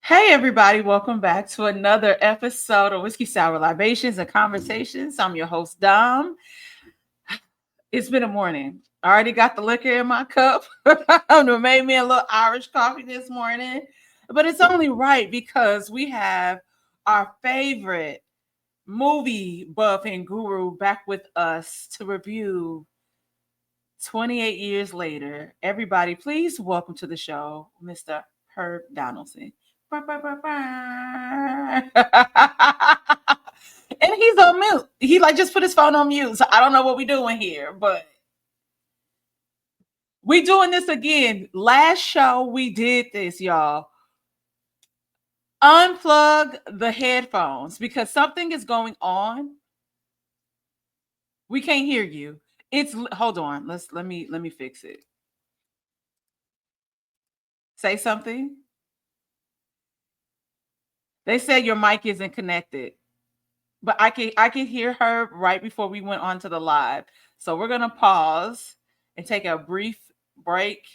Hey, everybody, welcome back to another episode of Whiskey Sour Libations and Conversations. I'm your host, Dom. It's been a morning. I already got the liquor in my cup. It made me a little Irish coffee this morning, but it's only right because we have our favorite movie buff and guru back with us to review 28 years later. Everybody, please welcome to the show, Mr. Herb Donaldson. And he's on mute. He like just put his phone on mute. So I don't know what we're doing here, but we doing this again. Last show we did this, y'all. Unplug the headphones because something is going on. We can't hear you. It's hold on. Let me fix it. Say something. They said your mic isn't connected. But I can hear her right before we went on to the live. So we're gonna pause and take a brief break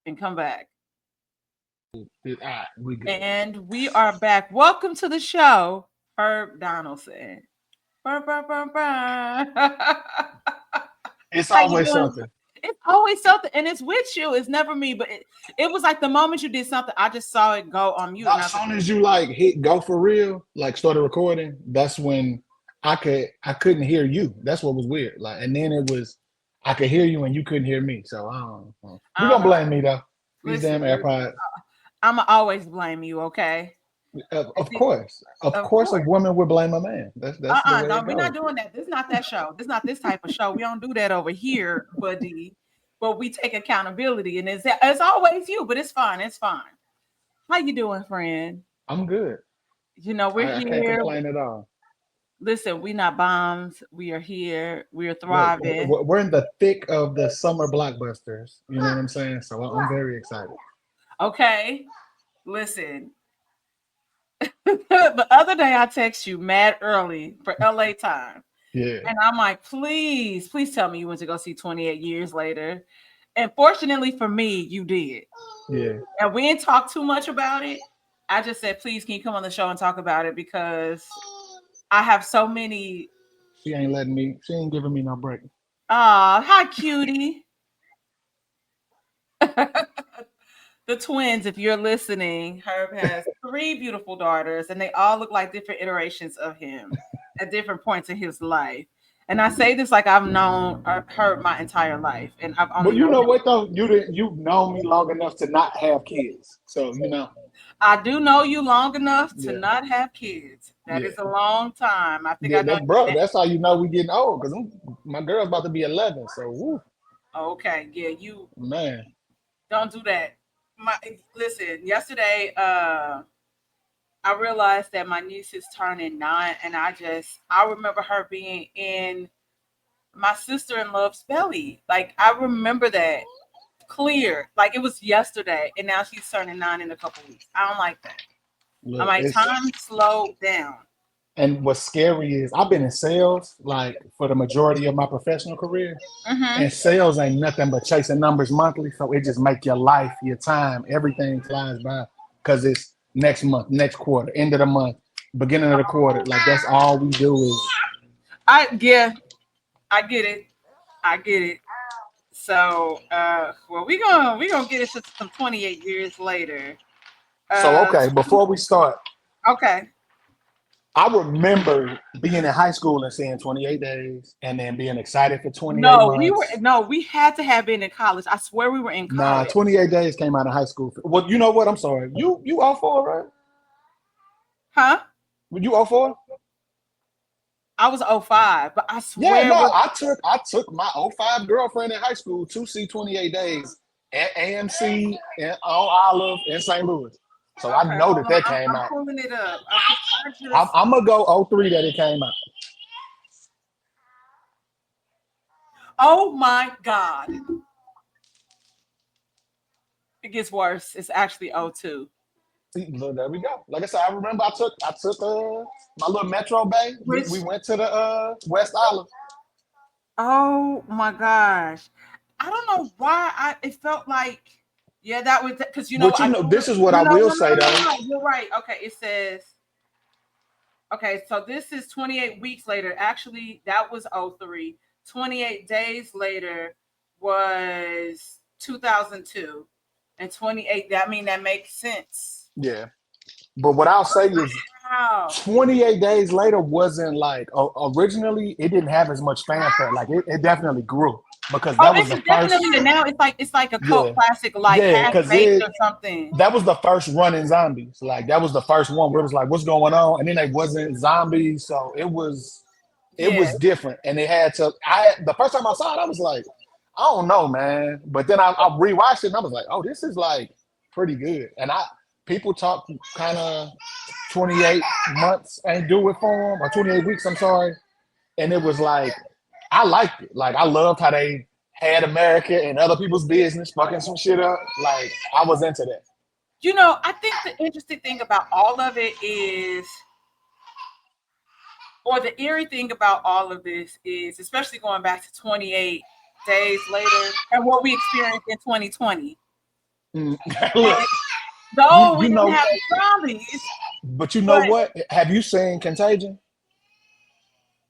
and come back. We good. And we are back. Welcome to the show, Herb Donaldson. Brr, brr, brr, brr. It's How you always doing? something. It's always something, and it's with you. It's never me, but it was like the moment you did something, I just saw it go on mute, and I As was like, soon as you like hit go for real, like started recording, that's when I couldn't hear you. That's what was weird. Like, and then it was I could hear you and you couldn't hear me. So I don't know. I We don't gonna know. blame me though. These damn Listen, AirPods. I'ma always blame you, okay? Of course, of Of course, a course. woman would blame a man. That's the way No, it we're not goes. doing that. This is not that show. This is not this type of show. We don't do that over here, buddy. But we take accountability, and it's always you. But it's fine. It's fine. How you doing, friend? I'm good. We're I can't here. complain at all. Listen, we not bombs. We are here. We are Look, thriving. we're in the thick of the summer blockbusters. You know what I'm saying? So I'm very excited. Okay. Listen. The other day I text you mad early for LA time. Yeah, And I'm like, please, please tell me you went to go see 28 years later. And fortunately for me, you did. yeah. And we didn't talk too much about it. I just said, please, can you come on the show and talk about it? Because I have so many. She ain't letting me. She ain't giving me no break. Hi, cutie. The twins, if you're listening, Herb has three beautiful daughters, and they all look like different iterations of him at different points in his life. And I say this like I've known Herb my entire life, and I've But only you known know him. what though? You've known me long enough to not have kids. So I do know you long enough to yeah, not have kids. That yeah, is a long time. I think yeah. I know That bro, that's how you know we getting old. Cause my girl's about to be 11. So woo, okay, yeah, you man. don't do that. Listen, yesterday, I realized that my niece is turning 9, and I remember her being in my sister-in-law's belly. Like I remember that clear, like it was yesterday, and now she's turning 9 in a couple weeks. I don't like that. I'm Look, like, it's time slowed down. and what's scary is I've been in sales like for the majority of my professional career, Hmm. and sales ain't nothing but chasing numbers monthly. So it just make your life, your time, everything flies by because it's next month, next quarter, end of the month, beginning of the quarter. Like that's all we do is. Yeah, I get it. I get it. So, well, we gonna get into some 28 years later. So Uh, okay, before we start, okay. I remember being in high school and seeing 28 days and then being excited for 28 No, months. we had to have been in college. I swear we were in Nah, college. 28 days came out of high school. Well, you know what? I'm sorry. You all for right? Huh? You all for? I was 05, but I Yeah, swear no, was I took my '05 girlfriend in high school to see 28 days at AMC and on Olive in St. Louis. So I okay. know Hold that on, that I'm, came I'm out. pulling it up. I I'm, just I'm gonna go '03 that it came out. Oh my God, it gets worse. It's actually 02. See, look, there we go. Like I said, I remember I took my little Metro Bay. We Which went to the West Island. Oh my gosh, I don't know why it felt like. Yeah, that was because But you know, this is what I will say though. no. You're right. Okay, it says okay, so this is 28 weeks later. Actually, that was 03. 28 days later was 2002. And 28, that mean that makes sense. Yeah. But what I'll say is Wow. 28 days later wasn't like originally it didn't have as much fanfare. Like it definitely grew because Oh, that was it's the first. definitely now it's like a cult Yeah, classic, like yeah, half because baked it or something. that was the first run in zombies. Like that was the first one where it was like, what's going on? And then they wasn't zombies, so it Yeah. was different. And they had to. I the first time I saw it, I was like, I don't know, man. But then I rewatched it and I was like, oh, this is like pretty good. And I people talk kind of 28 months ain't do it for them or 28 weeks. I'm sorry. And it was like I liked it. Like I loved how they had America and other people's business fucking some shit up. Like I was into that. I think the interesting thing about all of it is, or the eerie thing about all of this is, especially going back to 28 days later and what we experienced in 2020. Mm. And Look, though we you didn't know, have the zombies, but you know but what? Have you seen Contagion?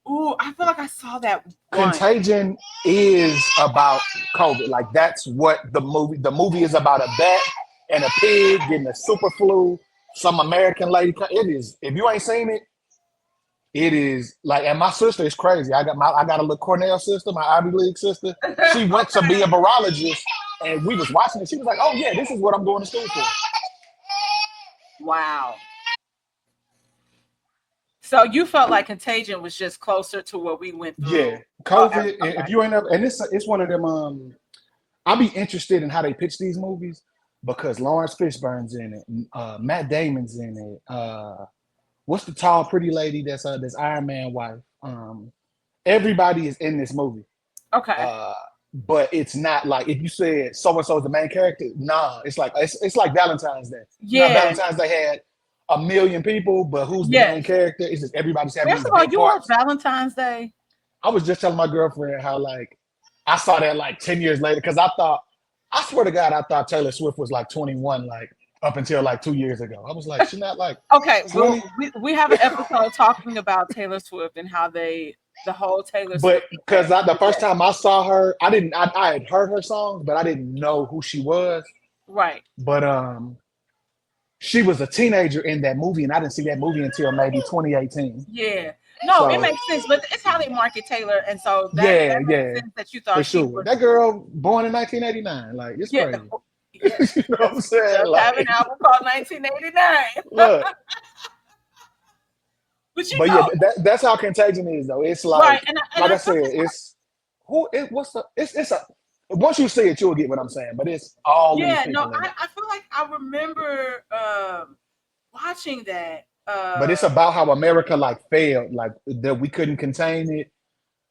ooh, I feel like I saw that once. Contagion is about COVID. Like that's what the movie is about, a bat and a pig getting a super flu. Some American lady. It is. If you ain't seen it, it is like. And my sister is crazy. I got a little Cornell sister, my Ivy League sister. She went to be a virologist, and we was watching it. She was like, "Oh yeah, this is what I'm going to school for." Wow. So you felt like Contagion was just closer to what we went Yeah, through. Oh, COVID. okay. If you ain't ever, and it's one of them. I'll be interested in how they pitch these movies because Lawrence Fishburne's in it, Matt Damon's in it. What's the tall, pretty lady that's Iron Man wife? Everybody is in this movie, Okay. uh, but it's not like if you said so and so is the main character. Nah, it's like Valentine's Day. You know, Yeah. Valentine's Day had a million people, but who's the main Yes. character? It's just everybody's having First these of all, bit you watch parts. Valentine's Day. I was just telling my girlfriend how like I saw that like 10 years later because I swear to God I thought Taylor Swift was like 21 like up until like 2 years ago. I was like, she not like Okay, well, 20, we have an episode talking about Taylor Swift and how the whole Taylor but Swift because effect. the first time I saw her, I had heard her songs, but I didn't know who she was. Right. But she was a teenager in that movie, and I didn't see that movie until maybe 2018. Yeah. No, it So makes sense, but it's how they market Taylor, and so that yeah, makes yeah, sense that you for thought she sure. was. That girl born in 1989, like it's Yeah. crazy. Yes, You know what I'm she saying? does have an Like, album called 1989. look, But but yeah, that's how Contagion is though. It's right, and like I I said, sometimes it's who it what's the it's a once you see it, you'll get what I'm saying. But it's all these yeah, no, people in it. I feel like I remember watching that. But it's about how America like failed, like that we couldn't contain it.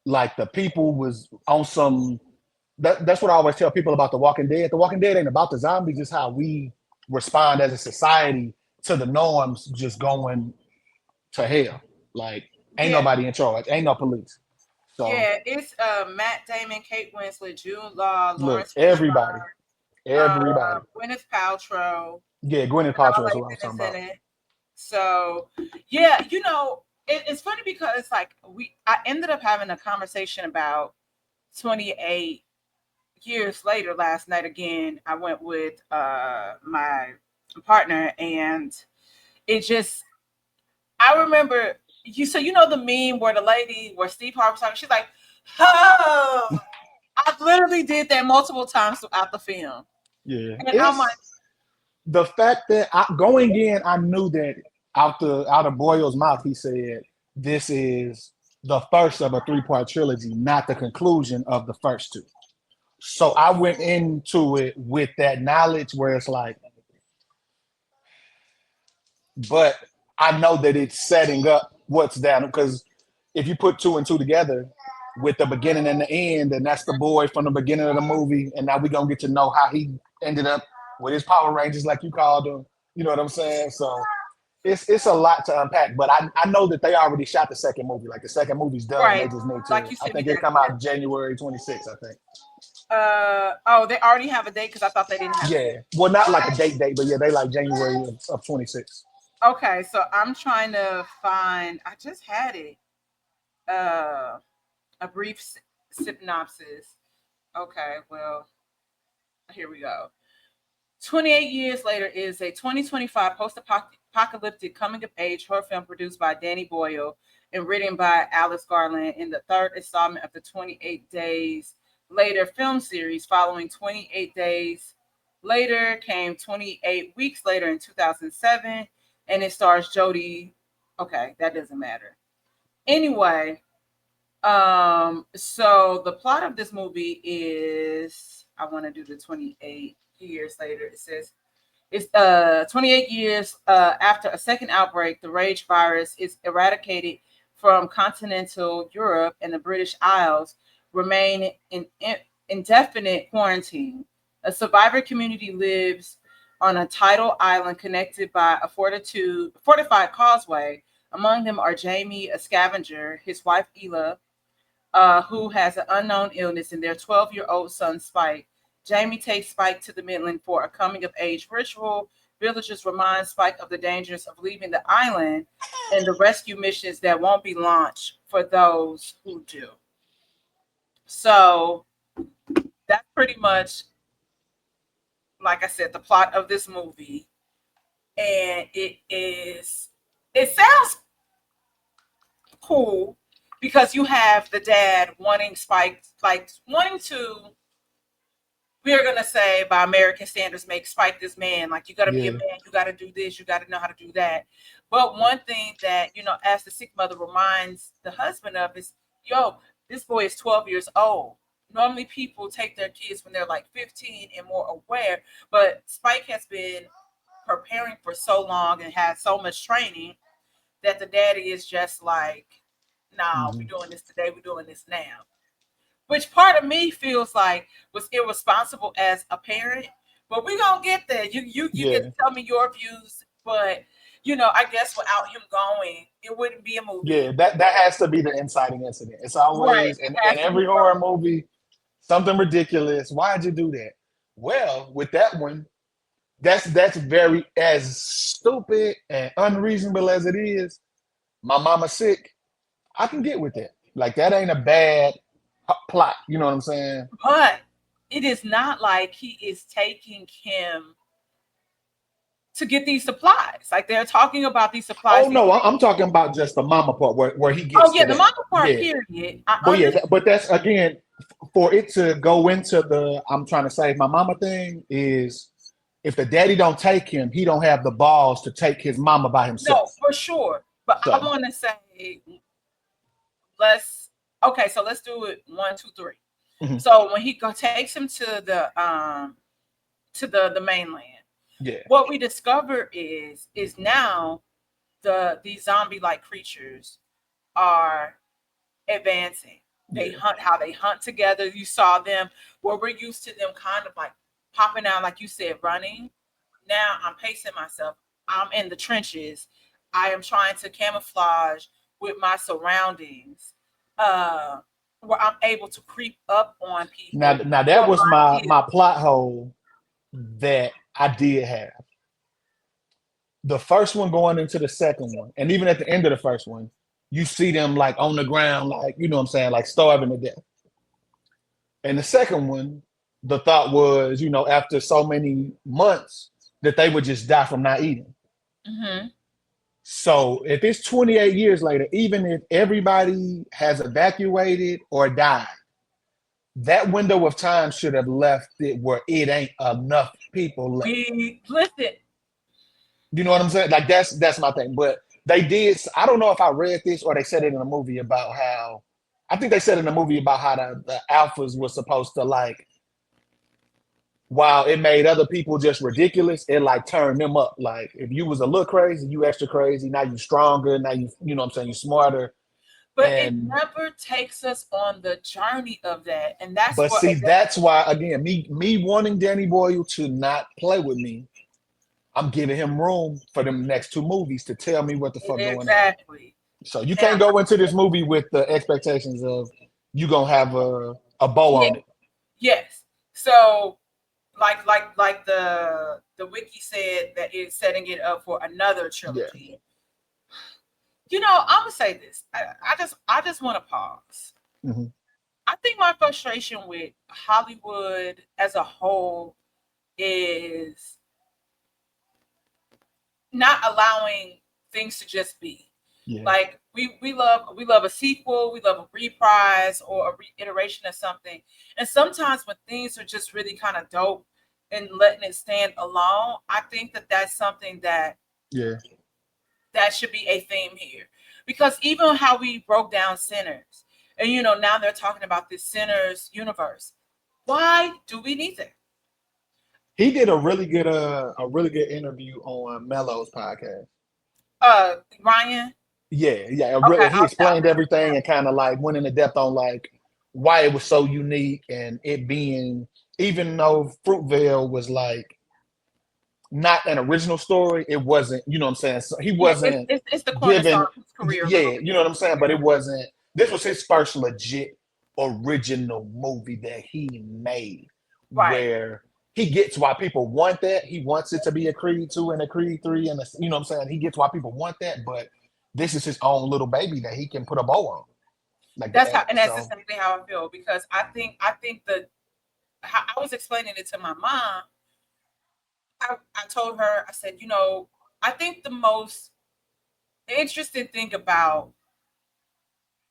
Like the people was on some that's what I always tell people about The Walking Dead. The Walking Dead ain't about the zombies, it's how we respond as a society to the norms just going to hell. Like ain't Yeah, nobody in charge, ain't no police. So yeah, it's Matt Damon, Kate Winslet, Jude Law, look, Lawrence everybody, Fishburne, everybody. Gwyneth Paltrow, Yeah, Gwyneth Donald Paltrow is who I was Lathan talking is in about. it. So, yeah, it's funny because like I ended up having a conversation about 28 years later last night. Again, I went with my partner, and it just I remember so the meme where the lady where Steve Harvey's talking, she's like, oh, I literally did that multiple times throughout the film. Yeah, And I'm like, it's the fact that going in, I knew that out of Boyle's mouth, he said this is the first of a three-part trilogy, not the conclusion of the first two. So I went into it with that knowledge where it's like, but I know that it's setting up what's down because if you put two and two together with the beginning and the end, and that's the boy from the beginning of the movie, and now we're gonna get to know how he ended up with his Power Rangers, like you called them. You know what I'm saying? So it's a lot to unpack. But I know that they already shot the second movie. Like the second movie's done. They right, just need like to. you I sent me think it that come clip. out January 26th. I think. Oh, they already have a date because I thought they didn't have a Yeah. date. Well, not like a Okay. date, but yeah, they like January of 26. Okay, so I'm trying to find. I just had it. Uh, a brief synopsis. Okay, well, here we go. 28 years later is a 2025 post-apocalyptic coming-of-age horror film produced by Danny Boyle and written by Alice Garland in the third installment of the 28 Days Later film series. Following 28 Days Later came 28 Weeks Later in 2007, and it stars Jodie. Okay, that doesn't matter. Anyway, so the plot of this movie is I want to do the 28 years later. It says it's 28 years after a second outbreak, the rage virus is eradicated from continental Europe, and the British Isles remain in indefinite quarantine. A survivor community lives on a tidal island connected by a fortified causeway. Among them are Jamie, a scavenger, his wife Ela, who has an unknown illness, and their 12-year-old son, Spike. Jamie takes Spike to the Midland for a coming of age ritual. Villagers remind Spike of the dangers of leaving the island and the rescue missions that won't be launched for those who do. So that's pretty much, like I said, the plot of this movie. And it sounds cool because you have the dad wanting Spike, like wanting to, we are gonna say by American standards, make Spike this man. Like you gotta be a Yeah. man, you gotta do this, you gotta know how to do that. But one thing that, as the sick mother reminds the husband of is, yo, this boy is 12 years old. Normally people take their kids when they're like 15 and more aware, but Spike has been preparing for so long and had so much training that the daddy is just like, nah, we're Hmm. doing this today, we're doing this now. Which part of me feels like was irresponsible as a parent, but we're gonna get there. You get to Yeah. tell me your views, but I guess without him going, it wouldn't be a Yeah. movie. That has to be the inciting incident. It's Right. always It in has to be every horror something. movie, something ridiculous. Why'd you do that? Well, with that one, that's very as stupid and unreasonable as it is. My mama sick. I can get with that. Like that ain't a bad plot. You know what I'm saying? But it is not like he is taking him to get these supplies. Like they're talking about these supplies Oh being no, taken. I'm talking about just the mama part where he Oh gets yeah, to the that. mama part, Yeah, period. I but yeah, understand. but that's again for it to go into the I'm trying to save my mama thing is if the daddy don't take him, he don't have the balls to take his mama by No, himself. for sure. But I So want to say, let's okay, so let's do it one, two, three. mhm, So when takes him to the mainland, yeah, what we discover is now these zombie like creatures are advancing. They yeah. hunt how they hunt together. You saw them where we're used to them kind of like popping out, like you said, running. Now I'm pacing myself. I'm in the trenches. I am trying to camouflage with my surroundings. Uh where I'm able to creep up on Now people now that or was my my kids. plot hole that I did have. The first one going into the second one, and even at the end of the first one, you see them like on the ground, like you know what I'm saying, like starving to death. And the second one, the thought was, after so many months, that they would just die from not eating. Mm-hmm. So if it's 28 years later, even if everybody has evacuated or died, that window of time should have left it where it ain't enough people left. We listen. You know what I'm saying? Like that's my thing. But they did. I don't know if I read this or they said it in a movie about how. I think they said in a movie about how the alphas were supposed to like while it made other people just ridiculous, it like turned them up. Like if you was a little crazy, you extra crazy. Now you stronger. Now you know what I'm saying, you smarter. But it And never takes us on the journey of that. And that's but what see, that's why again, me wanting Danny Boyle to not play with me, I'm giving him room for them next two movies to tell me what the fuck going on. exactly. So you And can't go into this movie with the expectations of you gonna have a bow yeah, on it. Yes. So like the wiki said that it's setting it up for another Yeah. trilogy. I'm gonna say this. I just want to pause. Hmm. I think my frustration with Hollywood as a whole is not allowing things to just be. Yeah. Like we love a sequel, we love a reprise or a reiteration of something. And sometimes when things are just really kind of dope and letting it stand alone, I think that that's something Yeah. that should be a theme here. Because even how we broke down Sinners, and now they're talking about this Sinners universe. Why do we need that? He did a really good interview on Mello's podcast. Ryan. Yeah, yeah. Okay, He I'll explained listen to everything that. and kind of like went into depth on like why it was so unique and it being, even though Fruitvale was like not an original story, it wasn't, you know what I'm saying? So he Yeah, it's, wasn't it's it's the cornerstone given, of his career a little yeah, bit. you know what I'm saying? But Yeah. it wasn't, this was his first legit original movie that he made Right. where he gets why people want that. He wants it to be a Creed 2 and a Creed 3 and you know what I'm saying? He gets why people want that, but this is his own little baby that he can put a bow on. Like That's how, that. and that's So exactly how I feel because I think that how I was explaining it to my mom. I told her I said, I think the most interesting thing about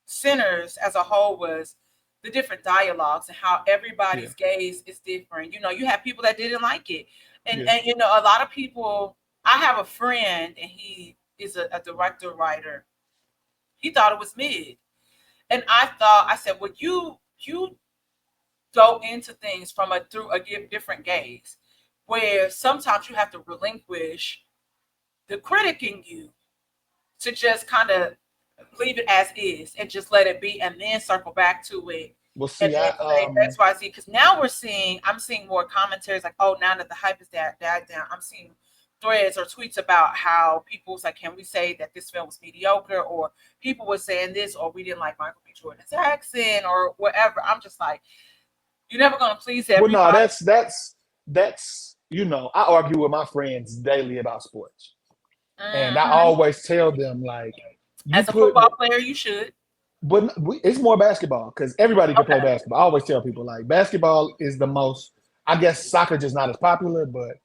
Sinners as a whole was the different dialogues and how yeah, everybody's gaze is different. You have people that didn't like it, and yeah, and a lot of people. I have a friend, and he is a director writer. He thought it was mid, and I said, well, you go into things from a through a different gaze, where sometimes you have to relinquish the critic in you to just kind of leave it as is and just let it be and then circle back to it well, and see, then say XYZ. Because now I'm seeing more commentaries like, oh, now that the hype is died down, I'm seeing threads or tweets about how people's like, can we say that this film was mediocre? Or people were saying this, or we didn't like Michael B. Jordan's accent or whatever. I'm just like, you're never gonna please well, no, everybody. that's you know, I argue with my friends daily about sports. And I Hmm. always tell them like you As a put football player, you should. but it's more basketball because everybody can play Okay. basketball. I always tell people like basketball is the most, I guess soccer just not as popular, but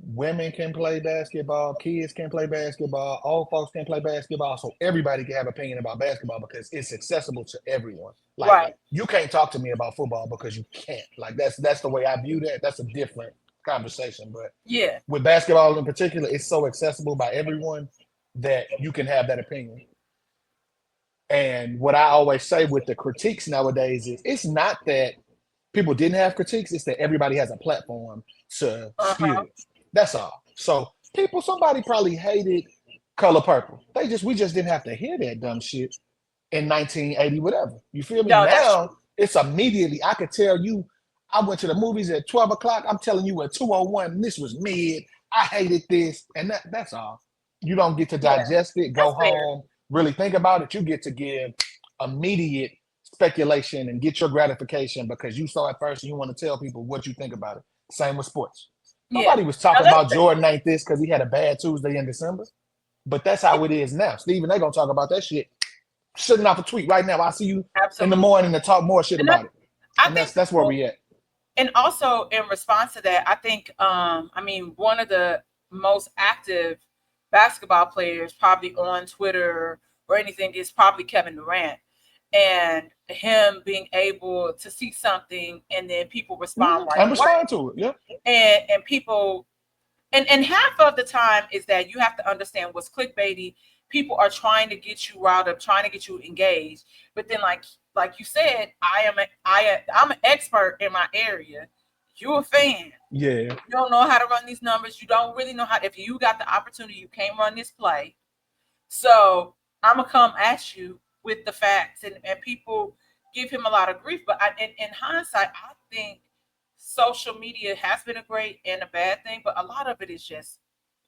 women can play basketball, kids can play basketball, old folks can play basketball. So everybody can have opinion about basketball because it's accessible to everyone. Like Right. you can't talk to me about football because you can't. Like that's the way I view that. That's a different conversation. But Yeah. with basketball in particular, it's so accessible by everyone that you can have that opinion. And what I always say with the critiques nowadays is it's not that people didn't have critiques, it's that everybody has a platform to Uh spew huh. it. That's all. So somebody probably hated Color Purple. We just didn't have to hear that dumb shit in 1980, whatever. You feel me? No, that's Now true. it's immediately, I could tell you, I went to the movies at 12 o'clock. I'm telling you at 2:01, this was mid. I hated this. And that's all. You don't get to Yeah, digest it, go that's fair. home, really think about it. You get to give immediate speculation and get your gratification because you saw it first and you want to tell people what you think about it. Same with sports. Yeah. Nobody was No, talking that's about fair. Jordan ain't this because he had a bad Tuesday in December. But that's Yeah, how it is now. Steven, they gonna talk about that shit shutting off a tweet right now. I'll see you in the absolutely. morning to talk more shit And I, about it. I And think that's where people, we at. and also in response to that, I think, I mean, one of the most active basketball players probably on Twitter or anything is probably Kevin Durant. And him being able to see something and then people respond right And away. respond to it. Yeah. And people and half of the time is that you have to understand what's clickbaity. People are trying to get you riled up, trying to get you engaged. But then, like you said, I'm an expert in my area. You're a fan. Yeah. You don't know how to run these numbers. You don't really know how. If you got the opportunity, you can't run this play. So I'm gonna come at you with the facts, and people give him a lot of grief. But in hindsight, I think social media has been a great and a bad thing, but a lot of it is just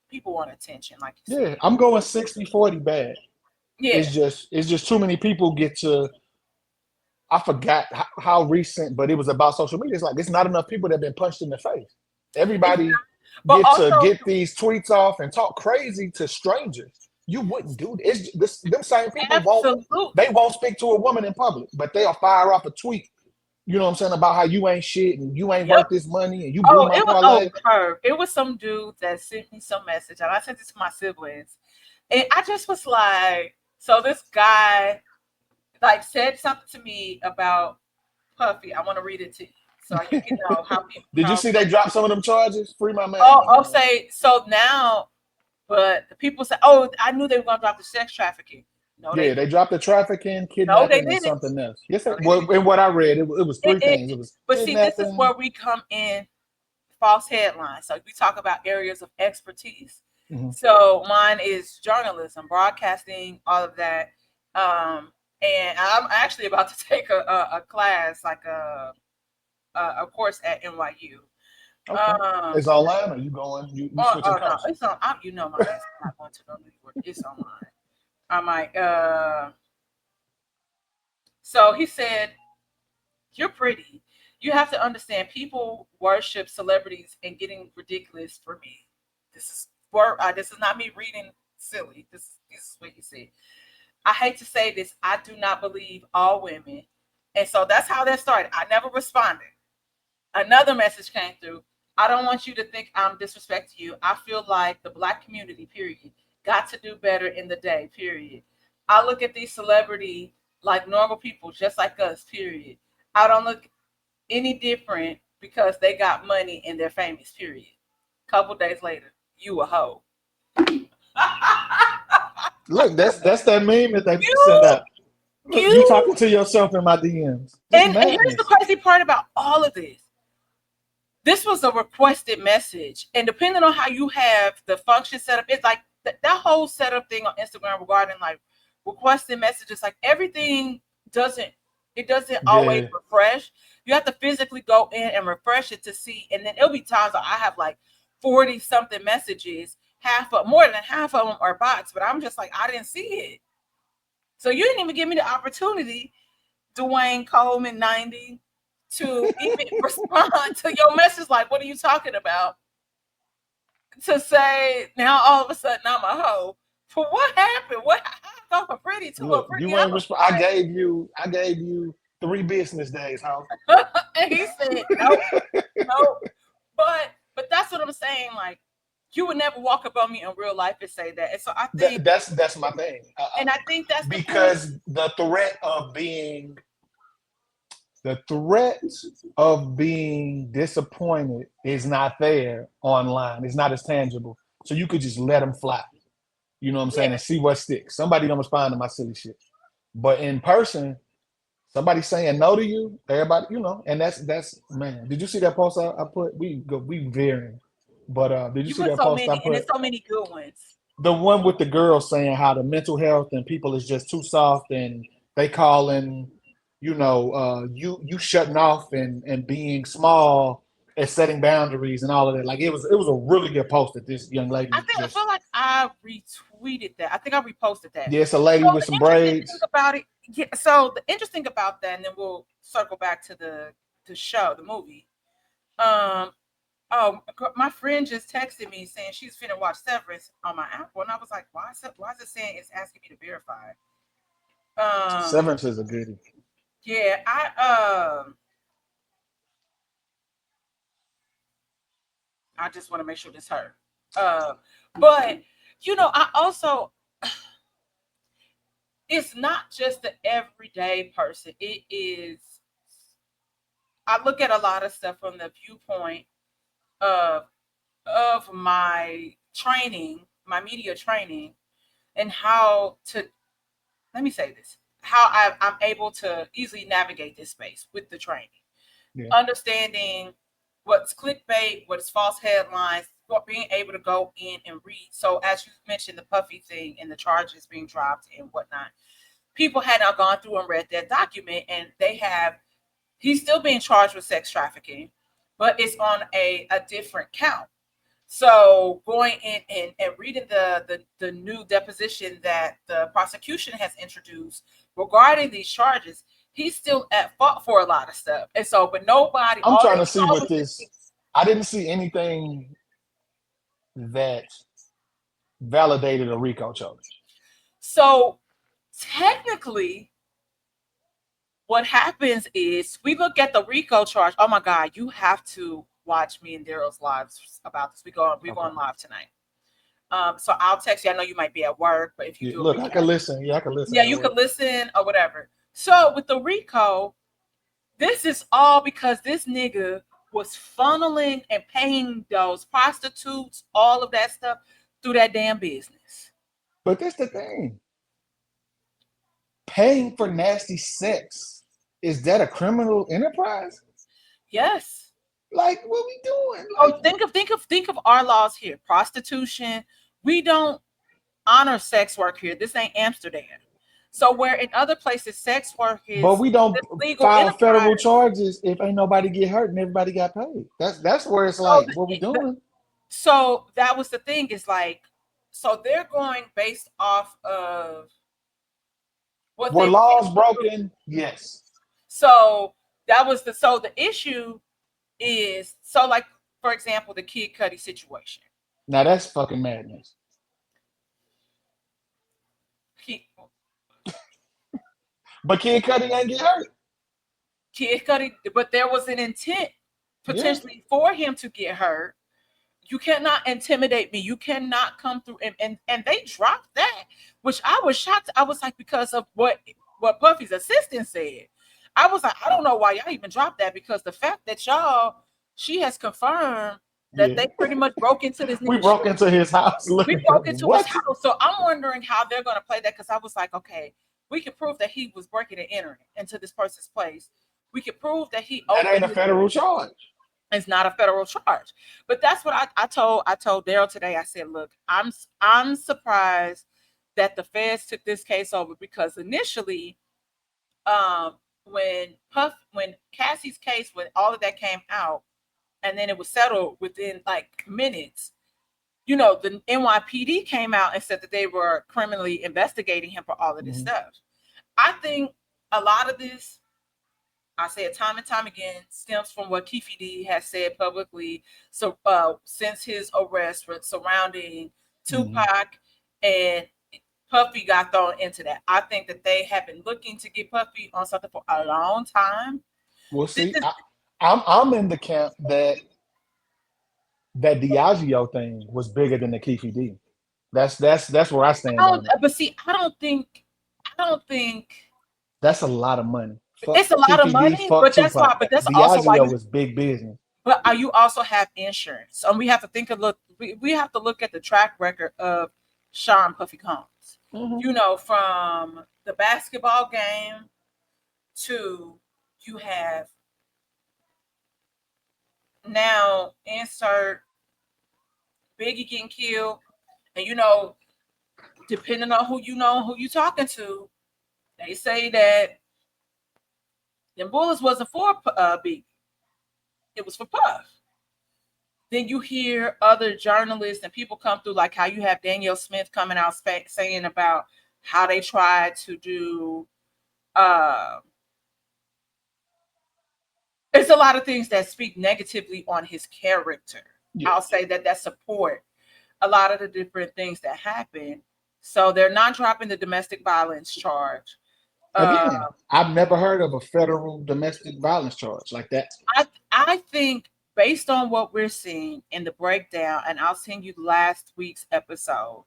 people want attention, like you Yeah. said. I'm going 60-40 bad. Yeah, It's just too many people get to I forgot how recent, but it was about social media. It's like it's not enough people that have been punched in the face. It's, Everybody but to also, get these tweets off and talk crazy to strangers. You wouldn't do this. Them same people absolutely. won't speak to a woman in public, but they'll fire off a tweet. You know what I'm saying about how you ain't shit and you ain't Yep. worth this money and you blew Oh, my it was parlay. her. It was some dude that sent me some message, and I sent it to my siblings, and I just was like, so this guy like said something to me about Puffy. I want to read it to you so you can know how people Did you how. see they dropped some of them charges? Free my Oh, man, I'll man. say so now, but the people say, oh, I knew they were going to drop the sex trafficking. No, they Yeah, they didn't. dropped the trafficking, No, they kidnapping, and didn't. something else. Yes, No, they well, didn't. in what I read, it was three things. It was But see, this is kidnapping. where we come in false headlines. So we talk about areas of expertise. Mhm. So mine is journalism, broadcasting, all of that. Um, and I'm actually about to take a class, like a course at NYU. Okay. Um, It's online or you going, you switching oh no, courses? it's on. You know, my ass is not going to no New York. It's online. I'm like, so he said, "You're pretty. You have to understand. People worship celebrities and getting ridiculous for me. This is word. This is not me reading silly. This is what he said. I hate to say this. I do not believe all women, and so that's how that started. I never responded. Another message came through. I don't want you to think I'm disrespecting you. I feel like the black community, period, got to do better in the day, period. I look at these celebrity like normal people, just like us, period. I don't look any different because they got money and they're famous, period. Couple days later, you a hoe. Look, that's that meme that they send you, out. Look, you you, talking to yourself in my DMs. This and here's the madness. crazy part about all of this. This was a requested message, and depending on how you have the function set up, it's like that whole setup thing on Instagram regarding like requested messages, like everything doesn't it doesn't always Yeah. refresh. You have to physically go in and refresh it to see, and then it'll be times where I have like 40 something messages, half of more than half of them are bots, but I'm just like, I didn't see it. So you didn't even give me the opportunity, Dwayne Coleman 90, to even respond to your message. Like, what are you talking about? To say now all of a sudden I'm a hoe. For what happened? What I go from pretty to a Look, pretty you ain't hoe. respond. I gave you 3 business days, huh? And he said, nope, nope. But that's what I'm saying. Like, you would never walk up on me in real life and say that. And so I think, That's my thing. and I think that's the point. Because the threat of being disappointed is not there online. It's not as tangible. So you could just let them fly. You know what I'm saying? And Yes. see what sticks. Somebody gonna respond to my silly shit. But in person, somebody saying no to you, everybody, and that's man. Did you see that post I put? We veering. But did you You see put that so post I many, and put? there's so many good ones. The one with the girl saying how the mental health and people is just too soft and they calling, you shutting off and being small and setting boundaries and all of that. Like it was a really good post that this young lady I feel just. like I retweeted that. I think I reposted that. Yeah, it's a lady So with the some interesting thing braids. about it, yeah. So the interesting about that, and then we'll circle back to the show, the movie. Um. Oh, my friend just texted me saying she's finna watch Severance on my Apple, and I was like, why is it saying it's asking me to verify? Um. Severance is a goodie. Yeah. I just want to make sure this her. Uh. But I also, it's not just the everyday person. It is. I look at a lot of stuff from the viewpoint of my training, my media training, and how to, let me say this, how I'm able to easily navigate this space with the training, Yeah, understanding what's clickbait, what's false headlines, being able to go in and read. So as you mentioned, the Puffy thing and the charges being dropped and whatnot, people had now gone through and read that document, and he's still being charged with sex trafficking, but it's on a different count. So going in and reading the new deposition that the prosecution has introduced regarding these charges, he's still at fault for a lot of stuff. And so, but nobody, I'm all trying they to see saw what was the this. I didn't see anything that validated a RICO charge. so technically what happens is we look at the RICO charge. Oh my God, you have to watch me and Daryl's lives about this. We're Okay. going live tonight. So I'll text you. I know you might be at work, but if you Yeah. do a Look, I recap, can listen. Yeah, I can listen yeah, at you work. can listen or whatever. So with the RICO, this is all because this nigga was funneling and paying those prostitutes, all of that stuff through that damn business. But that's the thing. Paying for nasty sex, is that a criminal enterprise? Yes. Like, what we doing? Oh, think of our laws here. Prostitution. We don't honor sex work here. This ain't Amsterdam. So where in other places sex work But is we don't this legal file enterprise. federal charges if ain't nobody get hurt and everybody got paid. That's where it's So like, what we doing? so that was the thing is like, so they're going based off of what Were they've been able laws to prove. broken? Yes. So that was the issue is so like for example the Kid Cudi situation. Now that's fucking madness. He, But Kid Cudi ain't get hurt. Kid Cudi, but there was an intent Yeah. potentially for him to get hurt. You cannot intimidate me. You cannot come through and they dropped that, which I was shocked. I was like, because of what Puffy's assistant said. I was like, I don't know why y'all even dropped that because the fact that she has confirmed that Yeah. they pretty much broke into this We nigga's broke shit. into his house We looking for broke into his what? house. So I'm wondering how they're gonna play that because I was like, okay, we could prove that he was breaking and entering into this person's place. We could prove that he That ain't opened a federal charge. it's not a federal charge. But that's what I told Daryl today. I said, look, I'm surprised that the feds took this case over because initially, um, when Cassie's case, when all of that came out, and then it was settled within like minutes, the NYPD came out and said that they were criminally investigating him for all of this Mhm. stuff. I think a lot of this, I say it time and time again, stems from what Keefe D has said publicly. So since his arrest surrounding Mhm. Tupac and Puffy got thrown into that. I think that they have been looking to get Puffy on something for a long time. Well, This see, is I'm in the camp that Diageo thing was bigger than the Keefe D. That's where I stand on it. but see, I don't think That's a lot of money. Fuck it's a lot Keefe of D, money, fuck but that's why. Tupac. But that's also why Diageo was big business. you also have insurance, and we have to think of look. We have to look at the track record of Sean Puffy Combs. Hmm. From the basketball game to you have now insert Biggie getting killed, and depending on who you talking to, they say that them bullets wasn't for Biggie, it was for Puff. Then you hear other journalists and people come through, like how you have Danielle Smith coming out saying about how they tried to do. Uh, it's a lot of things that speak negatively on his character. Yeah. I'll say that support a lot of the different things that happen. So they're not dropping the domestic violence charge. Uh, Again, I've never heard of a federal domestic violence charge like that. I think based on what we're seeing in the breakdown, and I'll send you last week's episode.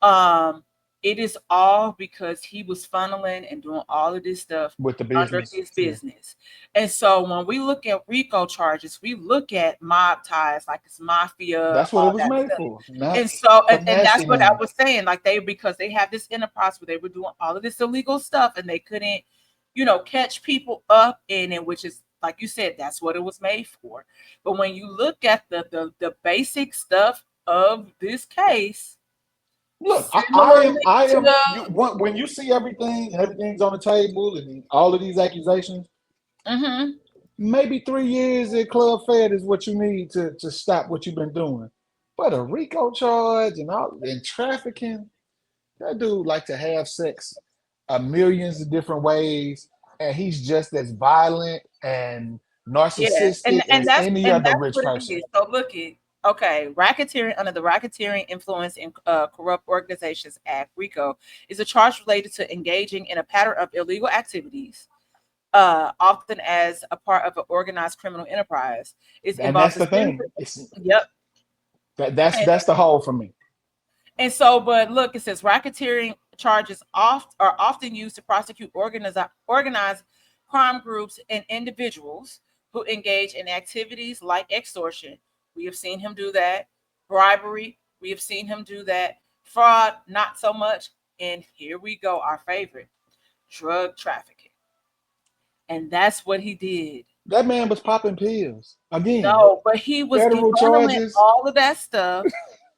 Um, it is all because he was funneling and doing all of this stuff With the under business. his Yeah. business. And so when we look at RICO charges, we look at mob ties, like it's mafia, That's what it all was that made stuff. for. Not And so, for and that's what I nastiness. was saying. Like because they have this enterprise where they were doing all of this illegal stuff and they couldn't, catch people up in it, which is like you said, that's what it was made for. But when you look at the basic stuff of this case, Look, similarly I to am. When you see everything and everything's on the table and all of these accusations, mhm. maybe 3 years at Club Fed is what you need to stop what you've been doing. But a RICO charge and trafficking, that dude like to have sex millions of different ways and he's just as violent and Yeah, narcissistic as any and other that's rich what it person. is. So look it. Okay, racketeering under the Racketeering Influence in Corrupt Organizations Act (RICO) is a charge related to engaging in a pattern of illegal activities, often as a part of an organized criminal enterprise. It And involves that's a the series. thing. It's Yep, and that's the whole for me. but look, it says racketeering charges are often used to prosecute organized crime groups and individuals who engage in activities like extortion. We have seen him do that. Bribery. We have seen him do that. Fraud, not so much. And here we go, our favorite, drug trafficking. And that's what he did. That man was popping pills again. No, but he was Federal funneling charges, all of that stuff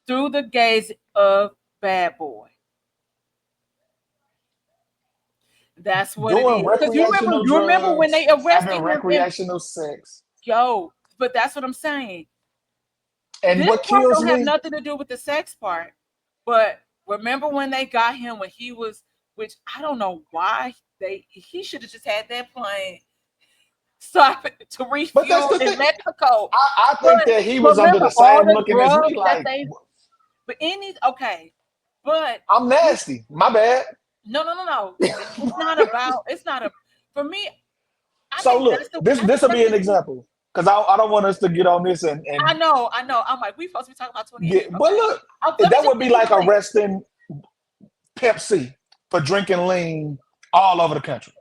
through the gaze of Bad Boy. That's what it doing is. Because recreational you remember when drugs, they having arrested him in recreational sex. yo, but that's what I'm saying. And This what part kills don't have me, nothing to do with the sex part. But remember when they got him when he was, which I don't know why he should have just had that plane stop it to but that's refuel the in thing. Mexico. I But think that he was under remember the all same the looking as me, drugs that like, they but any okay. But I'm nasty. My bad. no. It's not about it's not a for me, I So think look, that's the this will that's be an the thing. example. Because I don't want us to get on this and I know. I'm like, we supposed to be talking about 28. get, but Okay. look, Let me that just would be finish like saying. arresting Pepsi for drinking lean all over the country.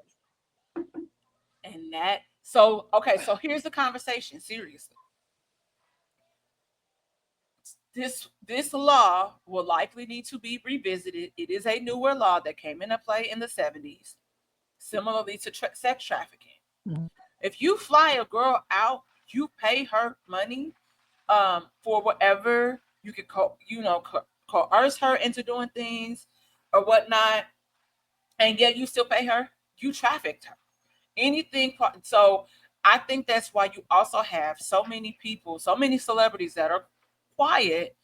And that so okay, so here's the conversation. Seriously. This law will likely need to be revisited. It is a newer law that came into play in the 70s, similarly to sex trafficking. Mhm. If you fly a girl out, you pay her money for whatever you could coerce her into doing things or whatnot, and yet you still pay her, you trafficked her. Anything. So I think that's why you also have so many people, so many celebrities that are quiet.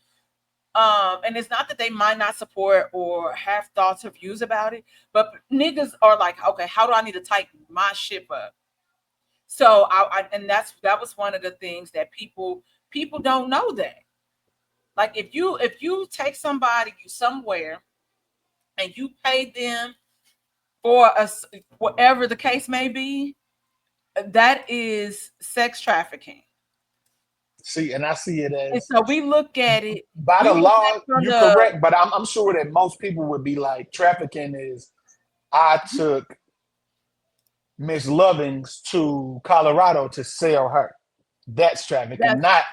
And it's not that they might not support or have thoughts or views about it, but niggas are like, okay, how do I need to tighten my ship up? So and that was one of the things that people don't know that. Like if you take somebody you somewhere and you pay them for us whatever the case may be, that is sex trafficking. See, and I see it And as so we look at it, by we the look at law, it from you're the correct, but I'm sure that most people would be like trafficking is I took Miss Lovings to Colorado to sell her. That's trafficking, that's not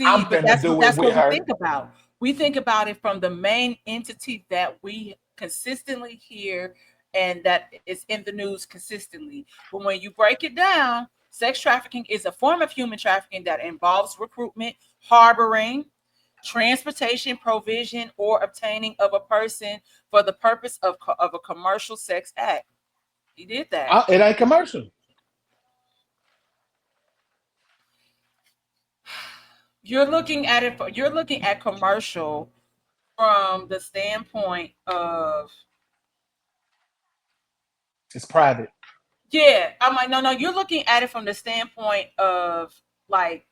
I'm but finna do it that's with what we her. think about. We think about it from the main entity that we consistently hear and that is in the news consistently. But when you break it down, sex trafficking is a form of human trafficking that involves recruitment, harboring, transportation, provision, or obtaining of a person for the purpose of a commercial sex act. He did that. It ain't commercial. You're looking at commercial from the standpoint of It's private. yeah. I'm like, no, you're looking at it from the standpoint of like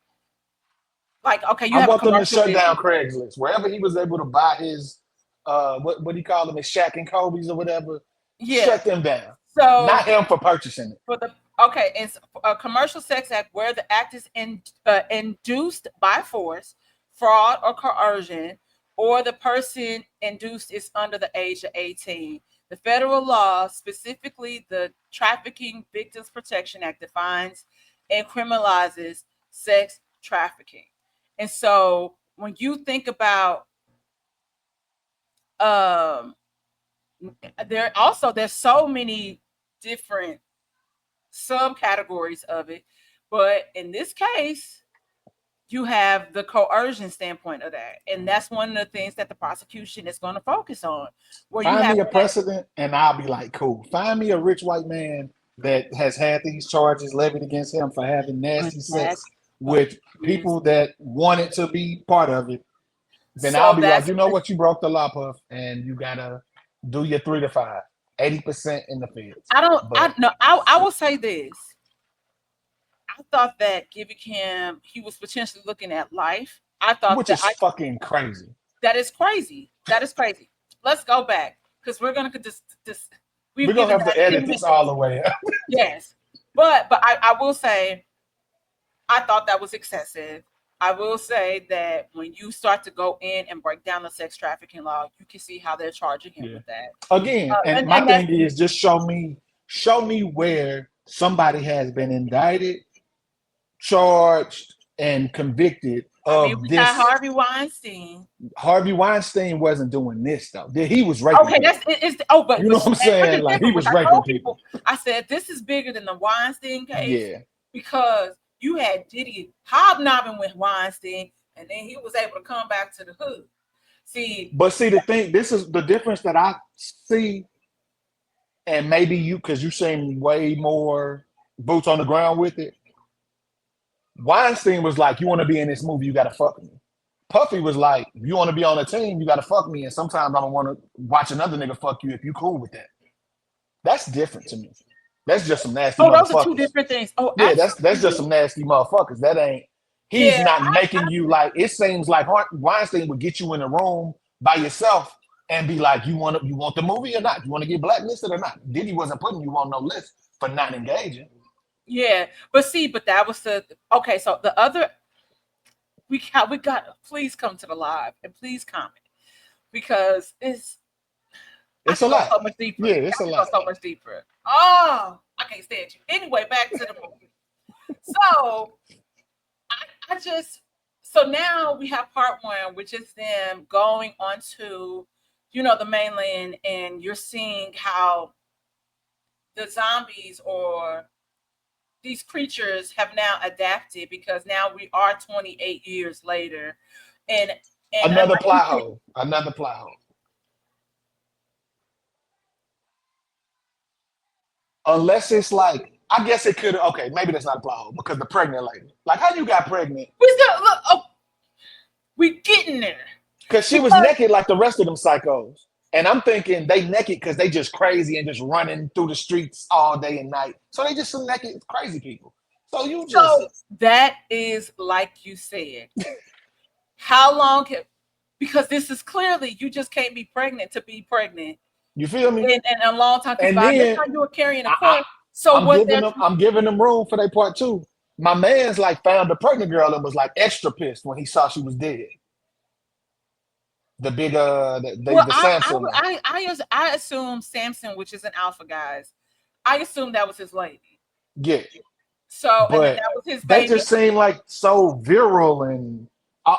okay, you I have a want them to commercial shut down business. Craigslist. Wherever he was able to buy his what do you call them, his Shaq and Kobe's or whatever, Yeah. shut them down. Not So him for purchasing it. for the okay, it's a commercial sex act where the act is induced by force, fraud, or coercion, or the person induced is under the age of 18. The federal law, specifically the Trafficking Victims Protection Act, defines and criminalizes sex trafficking. And so when you think about um there's so many different subcategories of it. But in this case, you have the coercion standpoint of that. And that's one of the things that the prosecution is going to focus on, where you Find have me a that. precedent and I'll be like, cool. Find me a rich white man that has had these charges levied against him for having nasty That sex with is, people that wanted to be part of it. Then I'll so be like, that's you know what, you broke the law, Puff, and you gotta do your 3 to 5. 80% in the feds. I don't. I But no. I will say this. I thought that giving him, he was potentially looking at life. I thought which that is fucking crazy. that is crazy. That is crazy. Let's go back because we're gonna just We're we've gonna given have to that 10 edit this all minutes. the way up. Yes, but I will say I thought that was excessive. I will say that when you start to go in and break down the sex trafficking law, you can see how they're charging him Yeah. with that. Again, and my And that's, thing is just show me where somebody has been indicted, charged, and convicted I mean, of we got this. Harvey Weinstein. Harvey Weinstein wasn't doing this though. He was raping Okay, people. but You know what I'm here's saying? the Like he difference. Which was I raping told people. people, I said this is bigger than the Weinstein case Yeah. because you had Diddy hobnobbing with Weinstein, and then he was able to come back to the hood. See, But see the thing, this is the difference that I see, and maybe you because you seem way more boots on the ground with it. Weinstein was like, "You want to be in this movie, you got to fuck me." Puffy was like, "You want to be on a team, you got to fuck me." And sometimes I don't want to watch another nigga fuck you if you cool with that. That's different to me. That's just some nasty oh, those are two motherfuckers. different things. Oh, Yeah, that's just absolutely. some nasty motherfuckers. That ain't. He's Yeah, not making you like. It seems like Weinstein would get you in a room by yourself and be like, you want the movie or not? You want to get blacklisted or not?" Diddy wasn't putting you on no list for not engaging. yeah. But see, but that was the okay. So the other we got. Please come to the live and please comment because I It's a could go lot. so much deeper. Yeah, it's I a could go lot. so much deeper. Oh, I can't stand you. Anyway, back to the movie. So I just so now we have part one, which is them going onto, the mainland, and you're seeing how the zombies or these creatures have now adapted because now we are 28 years later, and Another like you plot said, hole. Another plot hole. Unless it's like, I guess it could. Okay, maybe that's not a plot hole because the pregnant lady. Like, how you got pregnant? we still look. Oh, we getting there Because she was because naked like the rest of them psychos. And I'm thinking they naked because they just crazy and just running through the streets all day and night. So they just some naked crazy people. So you just, so that is like you said. How long can because this is clearly you just can't be pregnant to be pregnant you feel me? in a long time because And by this then time you were carrying a I, I course. So I'm what giving they're them I'm giving them room for their part two. My man's like found a pregnant girl and was like extra pissed when he saw she was dead. The big well, the Samson one. I assume Samson, which is an alpha guys. I assume that was his lady. Yeah. So and then But that was his they baby. just seem like so virile and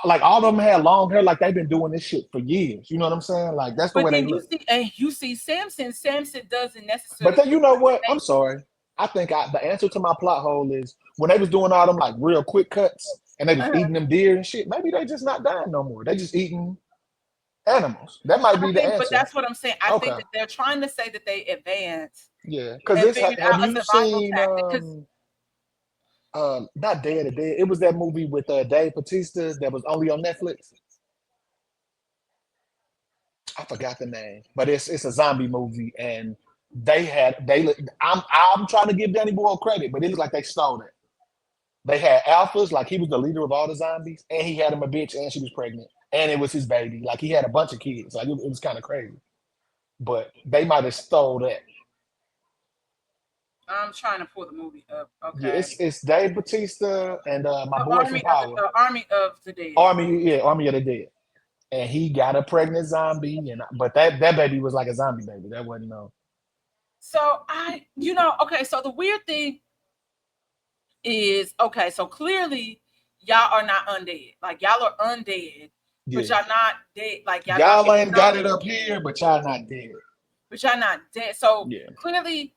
like all of them had long hair, like they've been doing this shit for years. You know what I'm saying? Like that's the But way they then you look. see, and you see Samson. Samson doesn't But necessarily then you look know like what? the I'm sorry. I think the answer to my plot hole is when they was doing all them like real quick cuts and they was same. eating them deer and shit. Maybe they just not dying no more. They just eating animals. That might I be the think, but answer. that's what I'm saying. I think Okay, that they're trying to say that they advance yeah. Because and this figured have out a you survival seen tactic. Because not Day of the Dead? It was that movie with Dave Bautista that was only on Netflix. I forgot the name, but it's a zombie movie, and they. I'm trying to give Danny Boyle credit, but it looks like they stole it. They had alphas, like he was the leader of all the zombies, and he had him a bitch, and she was pregnant, and it was his baby. Like he had a bunch of kids. Like it was kind of crazy, but they might have stole that. I'm trying to pull the movie up. Yeah, Okay, it's Dave Batista and my the boy from army of Power, the dead. Army, yeah, Army of the Dead, and he got a pregnant zombie, and but that baby was like a zombie baby. That wasn't no. So okay. So the weird thing is, okay. So clearly, y'all are not undead. Like y'all are undead, but Yeah, y'all not dead. Like y'all not y'all getting ain't got it zombies, up here, but y'all not dead. but y'all not dead. So Yeah, clearly,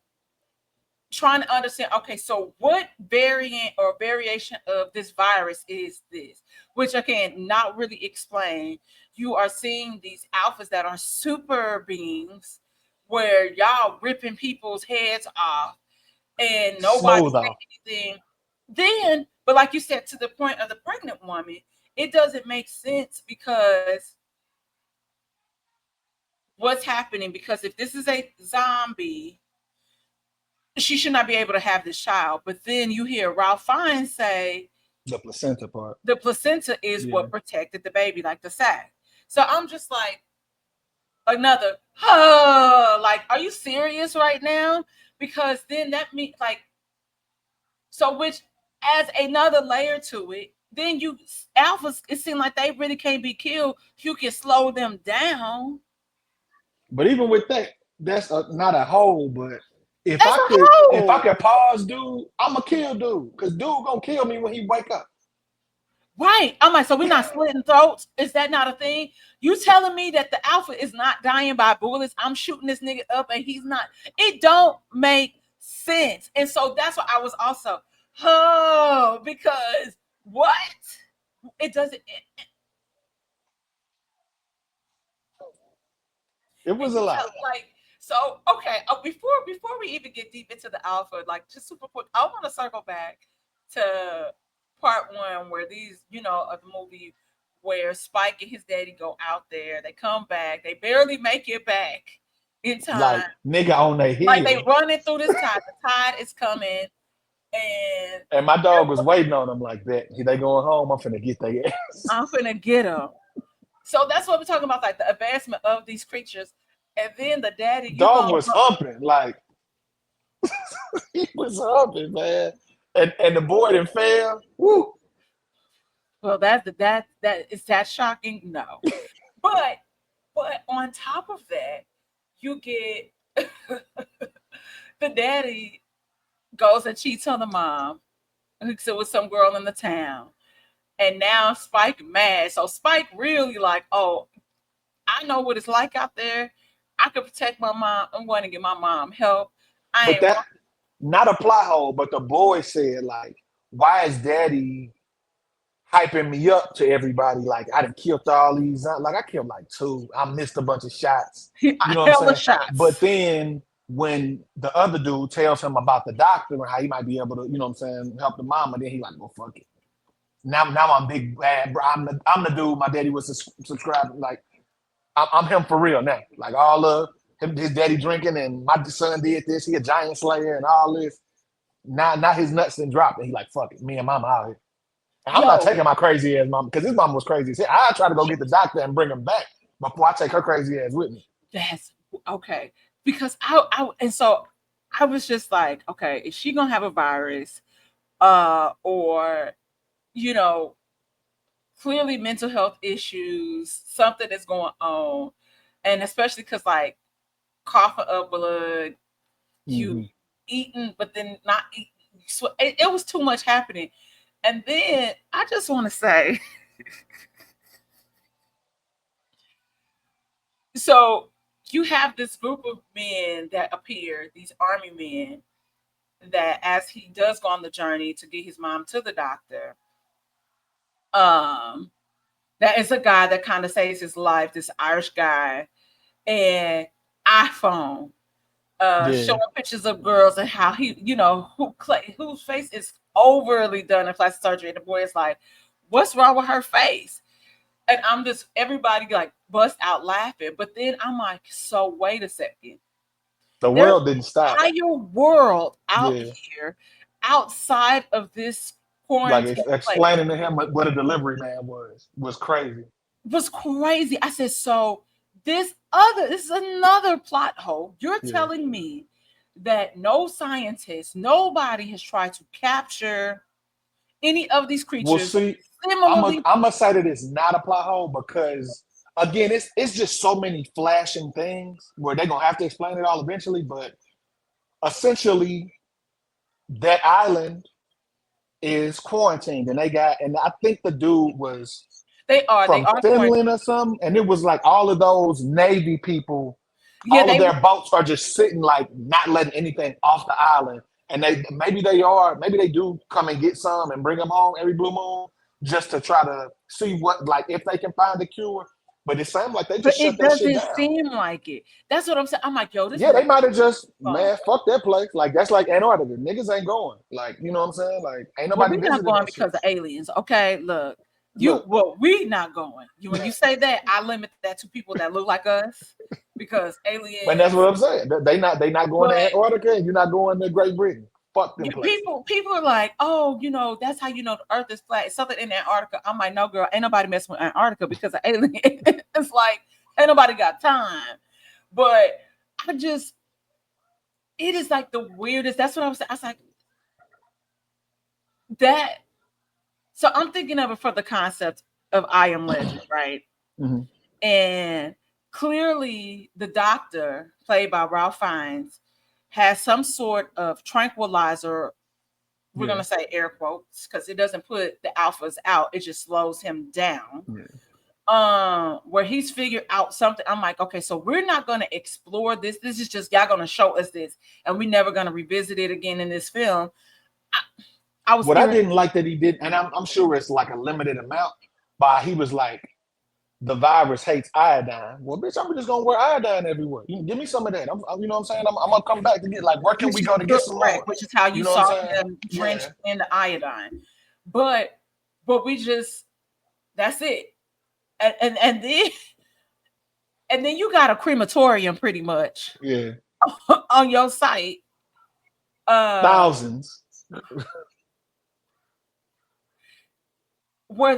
trying to understand. Okay, so what variant or variation of this virus is this? Which I can not really explain. You are seeing these alphas that are super beings, where y'all ripping people's heads off and nobody's smooth saying off. anything. Then, but like you said, to the point of the pregnant woman, it doesn't make sense because what's happening, because if this is a zombie, she should not be able to have this child. But then you hear Ralph Fiennes say The placenta part. the placenta is Yeah. what protected the baby, like the sac. So I'm just like, another, huh, like, are you serious right now? Because then that means, like, so which adds another layer to it. Then you alphas, it seems like they really can't be killed. You can slow them down. But even with that, that's not a whole. But That's a if I whole. could pause, dude, I'ma kill dude, cause dude gonna kill me when he wake up. Right. I'm like, so we're not slitting throats? Is that not a thing? You telling me that the alpha is not dying by bullets? I'm shooting this nigga up and he's not. It don't make sense. And so that's why I was also, oh, because what? It doesn't. It And was a you lot. tell, like, so okay, before we even get deep into the alpha, like, just super quick, I want to circle back to part one, where these, of the movie, where Spike and his daddy go out there, they come back, they barely make it back in Like time, nigga on their like they heel, running through this tide, the tide is coming, and and my dog was waiting on them like that. They going home. I'm finna get their ass. I'm finna get them. So that's what we're talking about, like the advancement of these creatures, and then the daddy, you Dog gonna was humping, like he was humping, man. And the boy didn't fail. Woo. well, that is that shocking? No. But on top of that, you get the daddy goes and cheats on the mom, hooks it with some girl in the town. And now Spike mad. So Spike really like, oh, I know what it's like out there. I can protect my mom. I'm going to get my mom help. I But ain't that not a plot hole. But the boy said like, why is daddy hyping me up to everybody? Like I done killed all these. Like I killed like two. I missed a bunch of shots. You know what I'm hella saying? But shots. then when the other dude tells him about the doctor and how he might be able to, you know what I'm saying, help the mama, then he like, well, fuck it. Now I'm big bad, bro. I'm the dude. My daddy was subscribed. Like I'm him for real now. Like all of his daddy drinking and my son did this. He a giant slayer and all this. Now his nuts didn't drop and he like fuck it. Me and mama out here. And I'm not Yo, taking my crazy ass mama because his mama was crazy as hell. I try to go get the doctor and bring him back before I take her crazy ass with me. that's okay. Because and so I was just like, okay, is she gonna have a virus? Or, you know, clearly mental health issues, something that's going on. And especially because, like, coughing up blood, you Mm-hmm. eating, but then not eating. So it was too much happening. And then I just want to say, so you have this group of men that appear, these army men, that as he does go on the journey to get his mom to the doctor, um, that is a guy that kind of saves his life, this Irish guy, and iPhone, Yeah. showing pictures of girls and how he, whose face is overly done in plastic surgery. And the boy is like, "What's wrong with her face?" And I'm just, everybody like bust out laughing. But then I'm like, so wait a second. The There's world didn't stop. an entire world out Yeah. here outside of this Like quarantine place. explaining to him what a delivery man was crazy. Was crazy. I said, so this is another plot hole. You're Yeah. telling me that no scientist, nobody has tried to capture any of these We'll creatures. see. Similarly, I'm gonna say that it's not a plot hole because again, it's just so many flashing things where they're gonna have to explain it all eventually. But essentially, that island is quarantined, and I think the dude was they from are quarantined. Finland or something, and it was like all of those Navy people, Yeah, all of they their boats are just sitting like not letting anything off the island. And maybe they do come and get some and bring them home every blue moon just to try to see what like if they can find a cure. But it seems like they but just shut it that shit doesn't down. seem like it. That's what I'm saying. I'm like, yo, this Yeah, movie they might have just fun. man, fuck that place. Like that's like Antarctica. Niggas ain't going. Like, you know what I'm saying? Like ain't Well, nobody we're not visiting going that shit. because of aliens. Okay, look. Look, We not going. When you say that, I limit that to people that look like us. because And that's aliens. what I'm saying. They not going to But Antarctica, and you're not going to Great Britain. Fuck them places. people are like, oh, that's how the Earth is flat. It's something in Antarctica. I'm like, no, girl, ain't nobody messing with Antarctica because of aliens. It's like ain't nobody got time. But I just, it is like the weirdest. That's what I was saying. I was like that. So I'm thinking of it for the concept of I Am Legend, right? Mm-hmm. And clearly, the doctor, played by Ralph Fiennes, has some sort of tranquilizer. We're Yeah. gonna say air quotes because it doesn't put the alphas out; it just slows him down. Yeah. Where he's figured out something. I'm like, okay, so we're not gonna explore this. This is just y'all gonna show us this, and we're never gonna revisit it again in this film. I, I was What I irritated. didn't like that he did, and I'm sure it's like a limited amount, but he was like, the virus hates iodine. Well, bitch, I'm just gonna wear iodine everywhere. You give me some of that. You know what I'm saying? I'm gonna come back to get, like, where can Which we is go to get some correct, more? which is how You you know what I'm saw saying? him Yeah. drenched in the iodine. But we just, that's it. And then and then you got a crematorium pretty much Yeah. on your site. Thousands. Where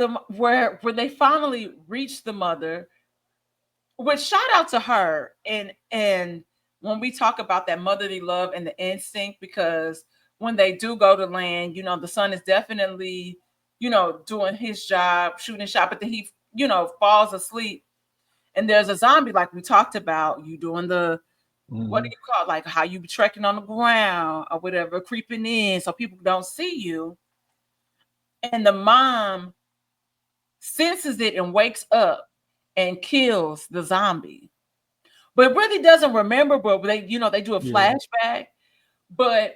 they finally reached the mother, which shout out to her. And when we talk about that motherly love and the instinct, because when they do go to land, the son is definitely, doing his job, shooting a shot, but then he, falls asleep. And there's a zombie, like we talked about, you doing the, what do Mm-hmm. you call it? Like how you be trekking on the ground or whatever, creeping in so people don't see you. And the mom senses it and wakes up and kills the zombie, but really doesn't remember. But they do a Yeah. flashback, but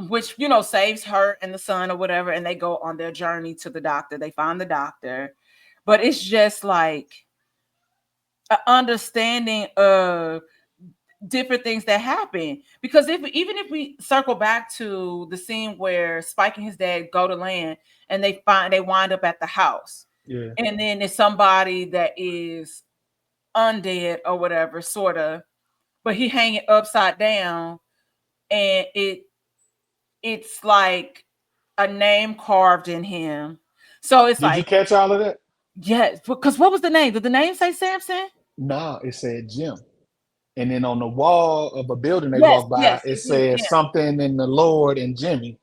which saves her and the son or whatever, and they go on their journey to the doctor. They find the doctor, but it's just like an understanding of different things that happen. Because even if we circle back to the scene where Spike and his dad go to land and they wind up at the house, Yeah. and then it's somebody that is undead or whatever, sort of, but he hanging upside down, and it's like a name carved in him. So it's Did you like, catch all of that? yes, because what was the name? Did the name say Samson? Nah, it said Jim. And then on the wall of a building they Yes, walk by, yes, it it did. says something in the Lord and Jimmy.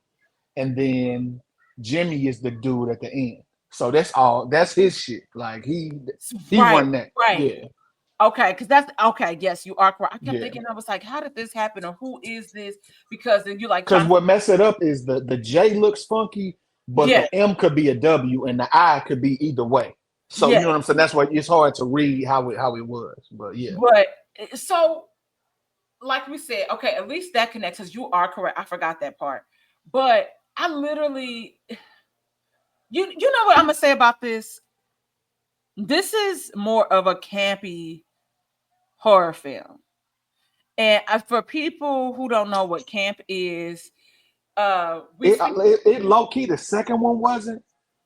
And then Jimmy is the dude at the end. So that's all. That's his shit. Like he Right, run that. right. Yeah, Okay, because that's okay. Yes, you are correct. I kept yeah. thinking, I was like, how did this happen, or who is this? Because then you like Because trying to, what mess it up is the J looks funky, but yeah, the M could be a W and the I could be either way. So you yeah. know what I'm saying. That's why it's hard to read how it was. But yeah, But so, like we said, okay, at least that connects us. You are correct. I forgot that part. But I literally, you know what I'm gonna say about this? This is more of a campy horror film. And for people who don't know what camp is, we it speak. it low key the second one wasn't,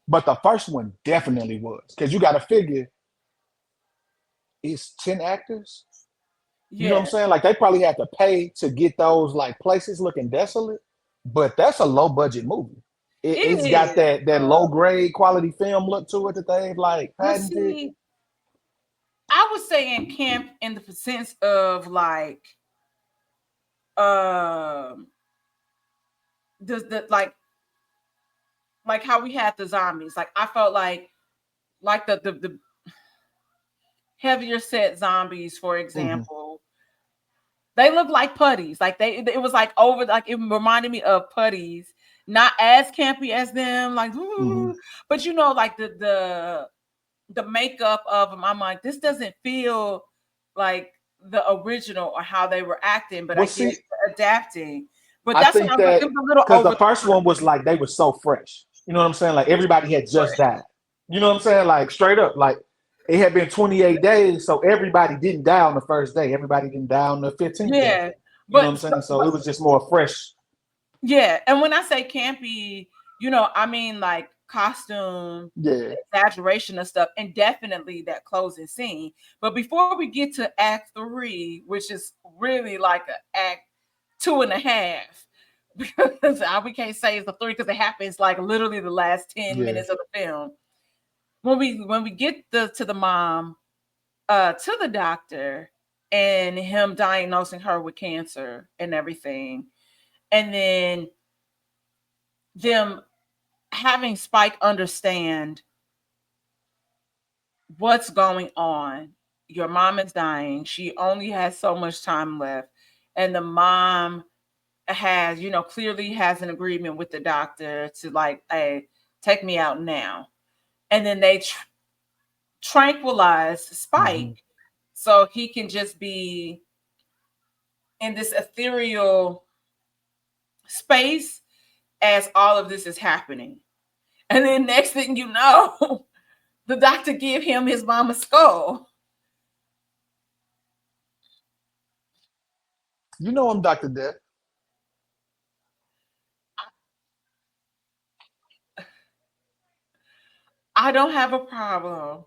but the first one definitely was. Because you got to figure it's 10 actors. You know what I'm Yeah, saying? Like they probably had to pay to get those like places looking desolate, but that's a low budget movie. it It's got is. that low grade quality film look to it that they've like But patented. see, I was saying camp in the sense of like, um, the like how we had the zombies. Like I felt like the heavier set zombies, for Mm-hmm, example, they look like putties. Like it was like over, like it reminded me of putties, not as campy as them, like, mm-hmm. but like the makeup of them. I'm like, this doesn't feel like the original or how they were acting, but I Well, guess see, they're adapting. But I that's what I think was like. It that was a little because the over first the one was like they were so fresh. You know what I'm saying? Like everybody had top. just died. You know what I'm saying? Like straight up, like it had been 28 days, so everybody didn't die on the first day. Everybody didn't die on the 15th day. Yeah, You know what I'm but saying? So it was just more fresh. yeah, and when I say campy, I mean like costume, Yeah. exaggeration of stuff, and definitely that closing scene. But before we get to Act 3, which is really like an Act 2.5, because we can't say it's a 3 because it happens like literally the last 10 Yeah. minutes of the film. When we get to the mom, to the doctor, and him diagnosing her with cancer and everything, and then them having Spike understand what's going on. Your mom is dying. She only has so much time left. And the mom has, clearly has an agreement with the doctor to like, hey, take me out now. And then they tranquilize Mm-hmm. Spike so he can just be in this ethereal space as all of this is happening. And then next thing you know, the doctor give him his mama's skull. You know I'm Dr. Death. I don't have a problem.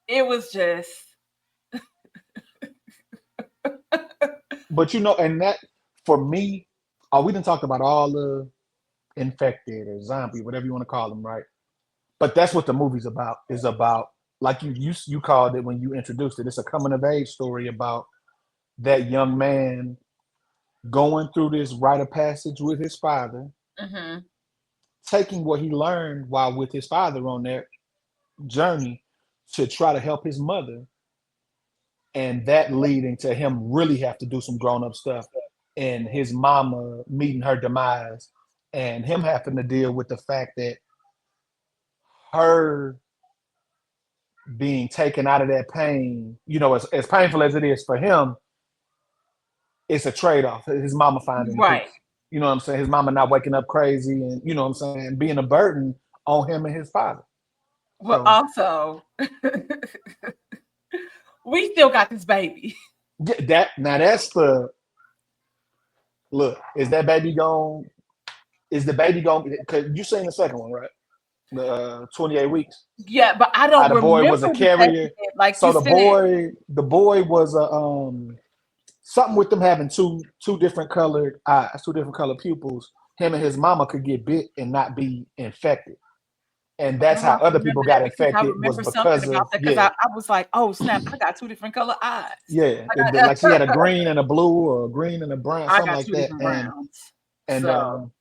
It was just But and that for me, we didn't talk about all the infected or zombie, whatever you want to call them, right? But that's what the movie's about. Is about like you called it when you introduced it. It's a coming of age story about that young man going through this rite of passage with his father, mhm, taking what he learned while with his father on their journey to try to help his mother, and that leading to him really have to do some grown up stuff, and his mama meeting her demise, and him having to deal with the fact that her being taken out of that pain, as painful as it is for him, it's a trade off. His mama finding right. peace. You know what I'm saying? His mama not waking up crazy and, you know what I'm saying, being a burden on him and his father. But So, also, we still got this baby. yeah, that's the look. Is the baby going, because you seen the second one, right? The 28 weeks. Yeah, but I How don't the boy was a remember the second carrier. it. Like you So the said, boy was a something with them having two different colored eyes, two different colored pupils. Him and his mama could get bit and not be infected, and oh, that's how I other people remember that got because I infected was remember something because about of that because I was like, oh snap, I got two different color eyes. yeah, I, like she had a green and a blue or a green and a brown, I something got like two that, different and browns. and So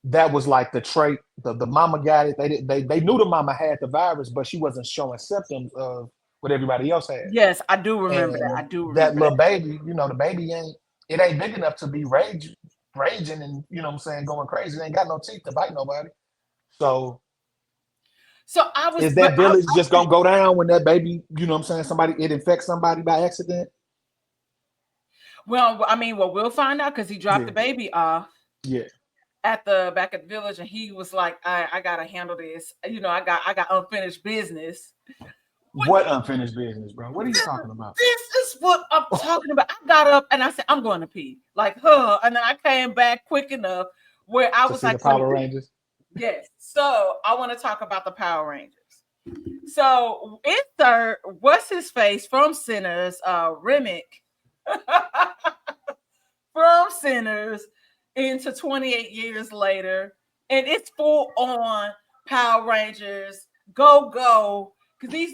that was like the trait. The mama got it. They knew the mama had the virus, but she wasn't showing symptoms of what everybody else had. yes, I do remember that. I And do that remember that. little baby, the baby ain't big enough to be raging and what I'm saying, going crazy. It ain't got no teeth to bite nobody. So So I was, is but that village just gonna go down when that baby, what I'm saying, it infects somebody by accident? well, I mean, well, we'll find out because he dropped Yeah, the baby off yeah. at the back at the village, and he was like, I gotta handle this. I got unfinished business. What What unfinished business, bro? What are you talking about? this is what I'm talking about. I got up and I said, I'm going to pee. Like, huh. And then I came back quick enough where I To was see like, the let me Power do it. Rangers? Yes. So I want to talk about the Power Rangers. So insert what's his face from Sinners, Remick from Sinners into 28 years later. And it's full on Power Rangers, go, go. Because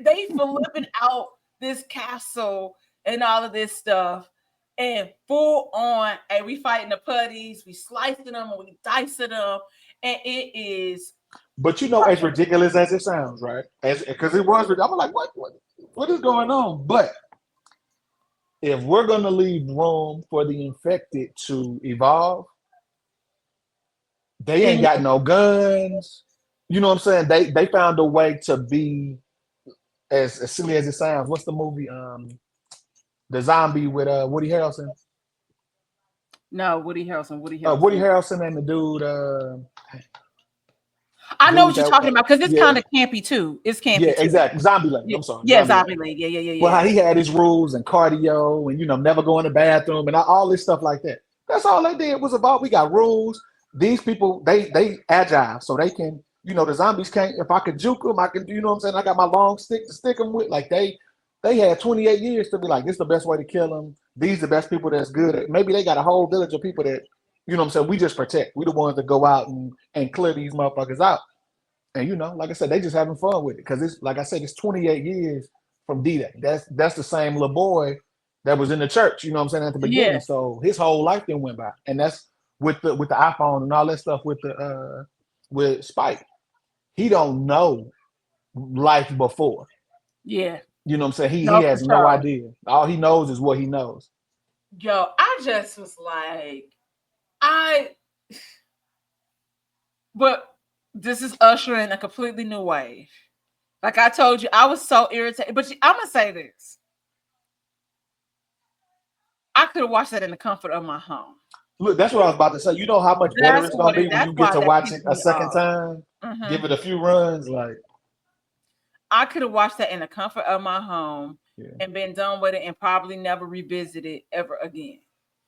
they flipping out this castle and all of this stuff. And full on, and we fighting the putties, we slicing them, and we dicing them. And it is But as like, ridiculous as it sounds, right? As because it was, I'm like, what is going on? But if we're gonna leave room for the infected to evolve, they ain't in got no guns. You know what I'm saying? They found a way to be as silly as it sounds. What's the movie? The zombie with Woody Harrelson. no, Woody Harrelson, Woody Harrelson and the dude, I know dude what you're that talking about because it's yeah, kind of campy too. It's yeah, campy too. exactly. Zombieland. Yeah, I'm sorry, yeah, Zombieland. Zombie League. Well, Yeah. how he had his rules and cardio and never go in the bathroom and all this stuff like that. That's all they did was about. We got rules. These people they agile, so they can the zombies can't. If I could juke them, I can. You know what I'm saying? I got my long stick to stick them with. Like they had 28 years to be like, this is the best way to kill them. These the best people that's good at. Maybe they got a whole village of people that, you know what I'm saying, we just protect. We the ones that go out and clear these motherfuckers out. And like I said, they just having fun with it. Because it's like I said, it's 28 years from D-Day. That's the same little boy that was in the church, you know what I'm saying, at the beginning. Yeah, So his whole life then went by. And that's with the iPhone and all that stuff with Spike. He don't know life before. yeah. You know what I'm saying? He No, for has no sure. idea. All he knows is what he knows. Yo, I just was like, I, but this is ushering a completely new wave. Like I told you, I was so irritated. But I'm gonna say this: I could have watched that in the comfort of my home. Look, that's what I was about to say. You know how much better That's it's gonna what be it. when That's you get why to that watch it pissed a me second off. time, Hmm. give it a few runs, like I could have watched that in the comfort of my home yeah. and been done with it, and probably never revisit it ever again.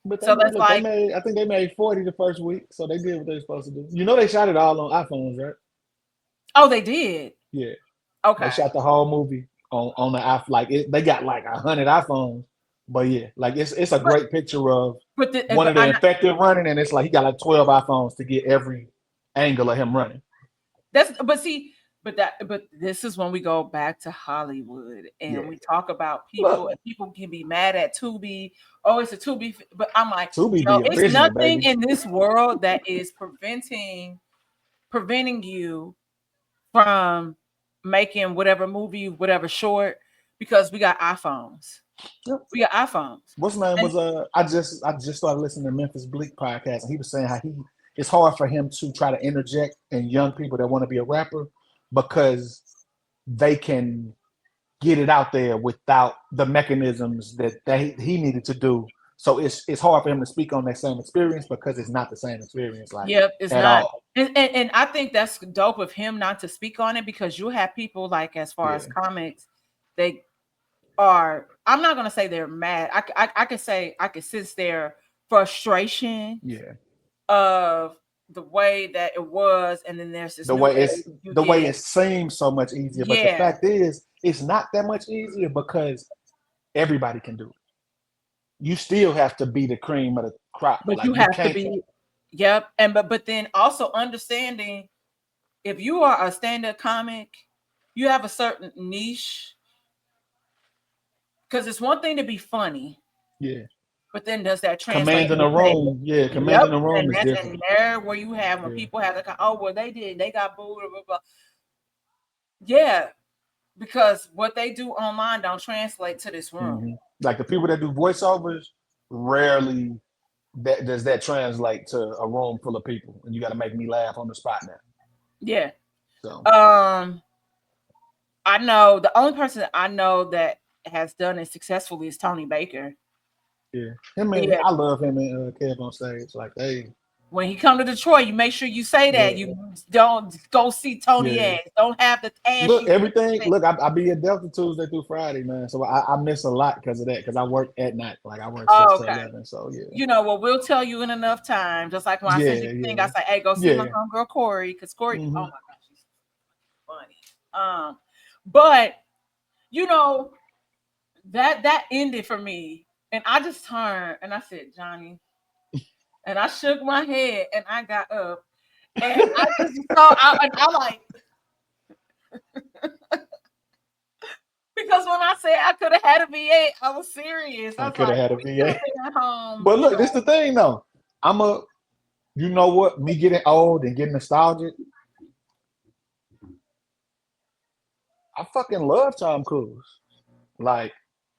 But they So made that's look, they like, made I think they made 40 the first week, so they did what they were supposed to do. They shot it all on iPhones, right? oh, they did. Yeah. They Okay, shot the whole movie on the iPhone. Like they got like 100 iPhones. But yeah, like it's a but great picture of one but of the infected running, and it's like he got like 12 iPhones to get every angle of him running. that's but see, but this is when we go back to Hollywood and Yeah. we talk about people, Look, and people can be mad at Tubi. Oh, it's a Tubi, but I'm like, Tubi yo, be it's original, nothing baby. in this world that is preventing you from making whatever movie, whatever short, because we got iPhones. Yep. We got iPhones. What's his name And was I just started listening to Memphis Bleak podcast, and he was saying how it's hard for him to try to interject in young people that want to be a rapper because they can get it out there without the mechanisms that he needed to do. So it's hard for him to speak on that same experience because it's not the same experience, like, yep, it's at not. all. And I think that's dope of him not to speak on it, because you have people like, as far as Yeah, comics, they are, I'm not gonna say they're mad. I could say I could sense their frustration yeah. of the way that it was, and then there's this The new way wave you the way get. it seems so much easier, but the Yeah, fact is, it's not that much easier because everybody can do it. You still have to be the cream of the crop. but you Like you have to can't. be, yep. And but then also understanding, if you are a stand-up comic, you have a certain niche, because it's one thing to be funny, Yeah, but then does that translate commanding into a pay? room. Yeah, Yep. commanding a room And is that's and different. there where you have, when Yeah. people have the, oh well, they got booed, blah, blah, blah. Yeah, because what they do online don't translate to this room. Hmm. Like the people that do voiceovers, rarely does that translate to a room full of people, and you got to make me laugh on the spot now. Yeah. So Um, I know the only person that I know that has done it successfully is Tony Baker. yeah, him and Yeah. I love him and Kev on stage. Like, hey, When he come to Detroit, you make sure you say that. yeah, You don't go see Tony yeah. ass. Don't have the Look, ashy everything. face. Look, I be at Delta Tuesday through Friday, man. So I miss a lot because of that. Because I work at night. Like I work six Oh, to okay. eleven. So yeah, You know what? We'll tell you in enough time. Just like when I send you yeah, the thing, I yeah, say, "Hey, go see my yeah. homegirl Corey," because Corey. Oh Hmm. my gosh, she's funny. But you know that ended for me, and I just turned and I said, "Johnny," and I shook my head and I got up and I just saw. And I like, because when I said I could have had a VA, I was serious. I I was could have like, had a we could have VA. been at home, But you look, this know. the thing though. I'm a, you know what? Me getting old and getting nostalgic. I fucking love Tom Cruise. Like,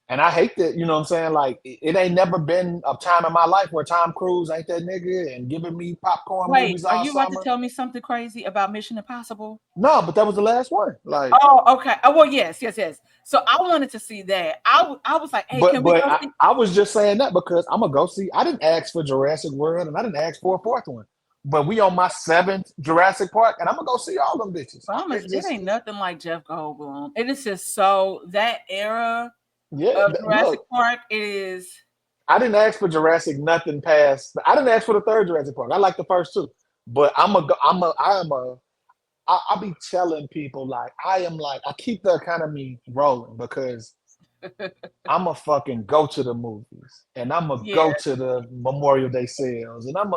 and I hate that, you know what I'm saying? Like, it ain't never been a time in my life where Tom Cruise ain't that nigga and giving me popcorn Wait, movies are all you about to summer. tell me something crazy about Mission Impossible? No, but that was the last one. Like, Oh, okay. Oh, well, yes, yes, yes. So I wanted to see that. I was like, hey, but can we but go I, see? I was just saying that because I'm gonna go see. I didn't ask for Jurassic World and I didn't ask for a fourth one. But we on my seventh Jurassic Park and I'm gonna go see all them bitches. Promise, It it just ain't nothing like Jeff Goldblum. It is just so, that era yeah, of Jurassic look, Park is. I didn't ask for Jurassic nothing past. I didn't ask for the third Jurassic Park. I like the first two, but I'm a I be telling people like I keep the economy rolling because I'm a fucking go to the movies and I'm a Yeah, go to the Memorial Day sales and I'm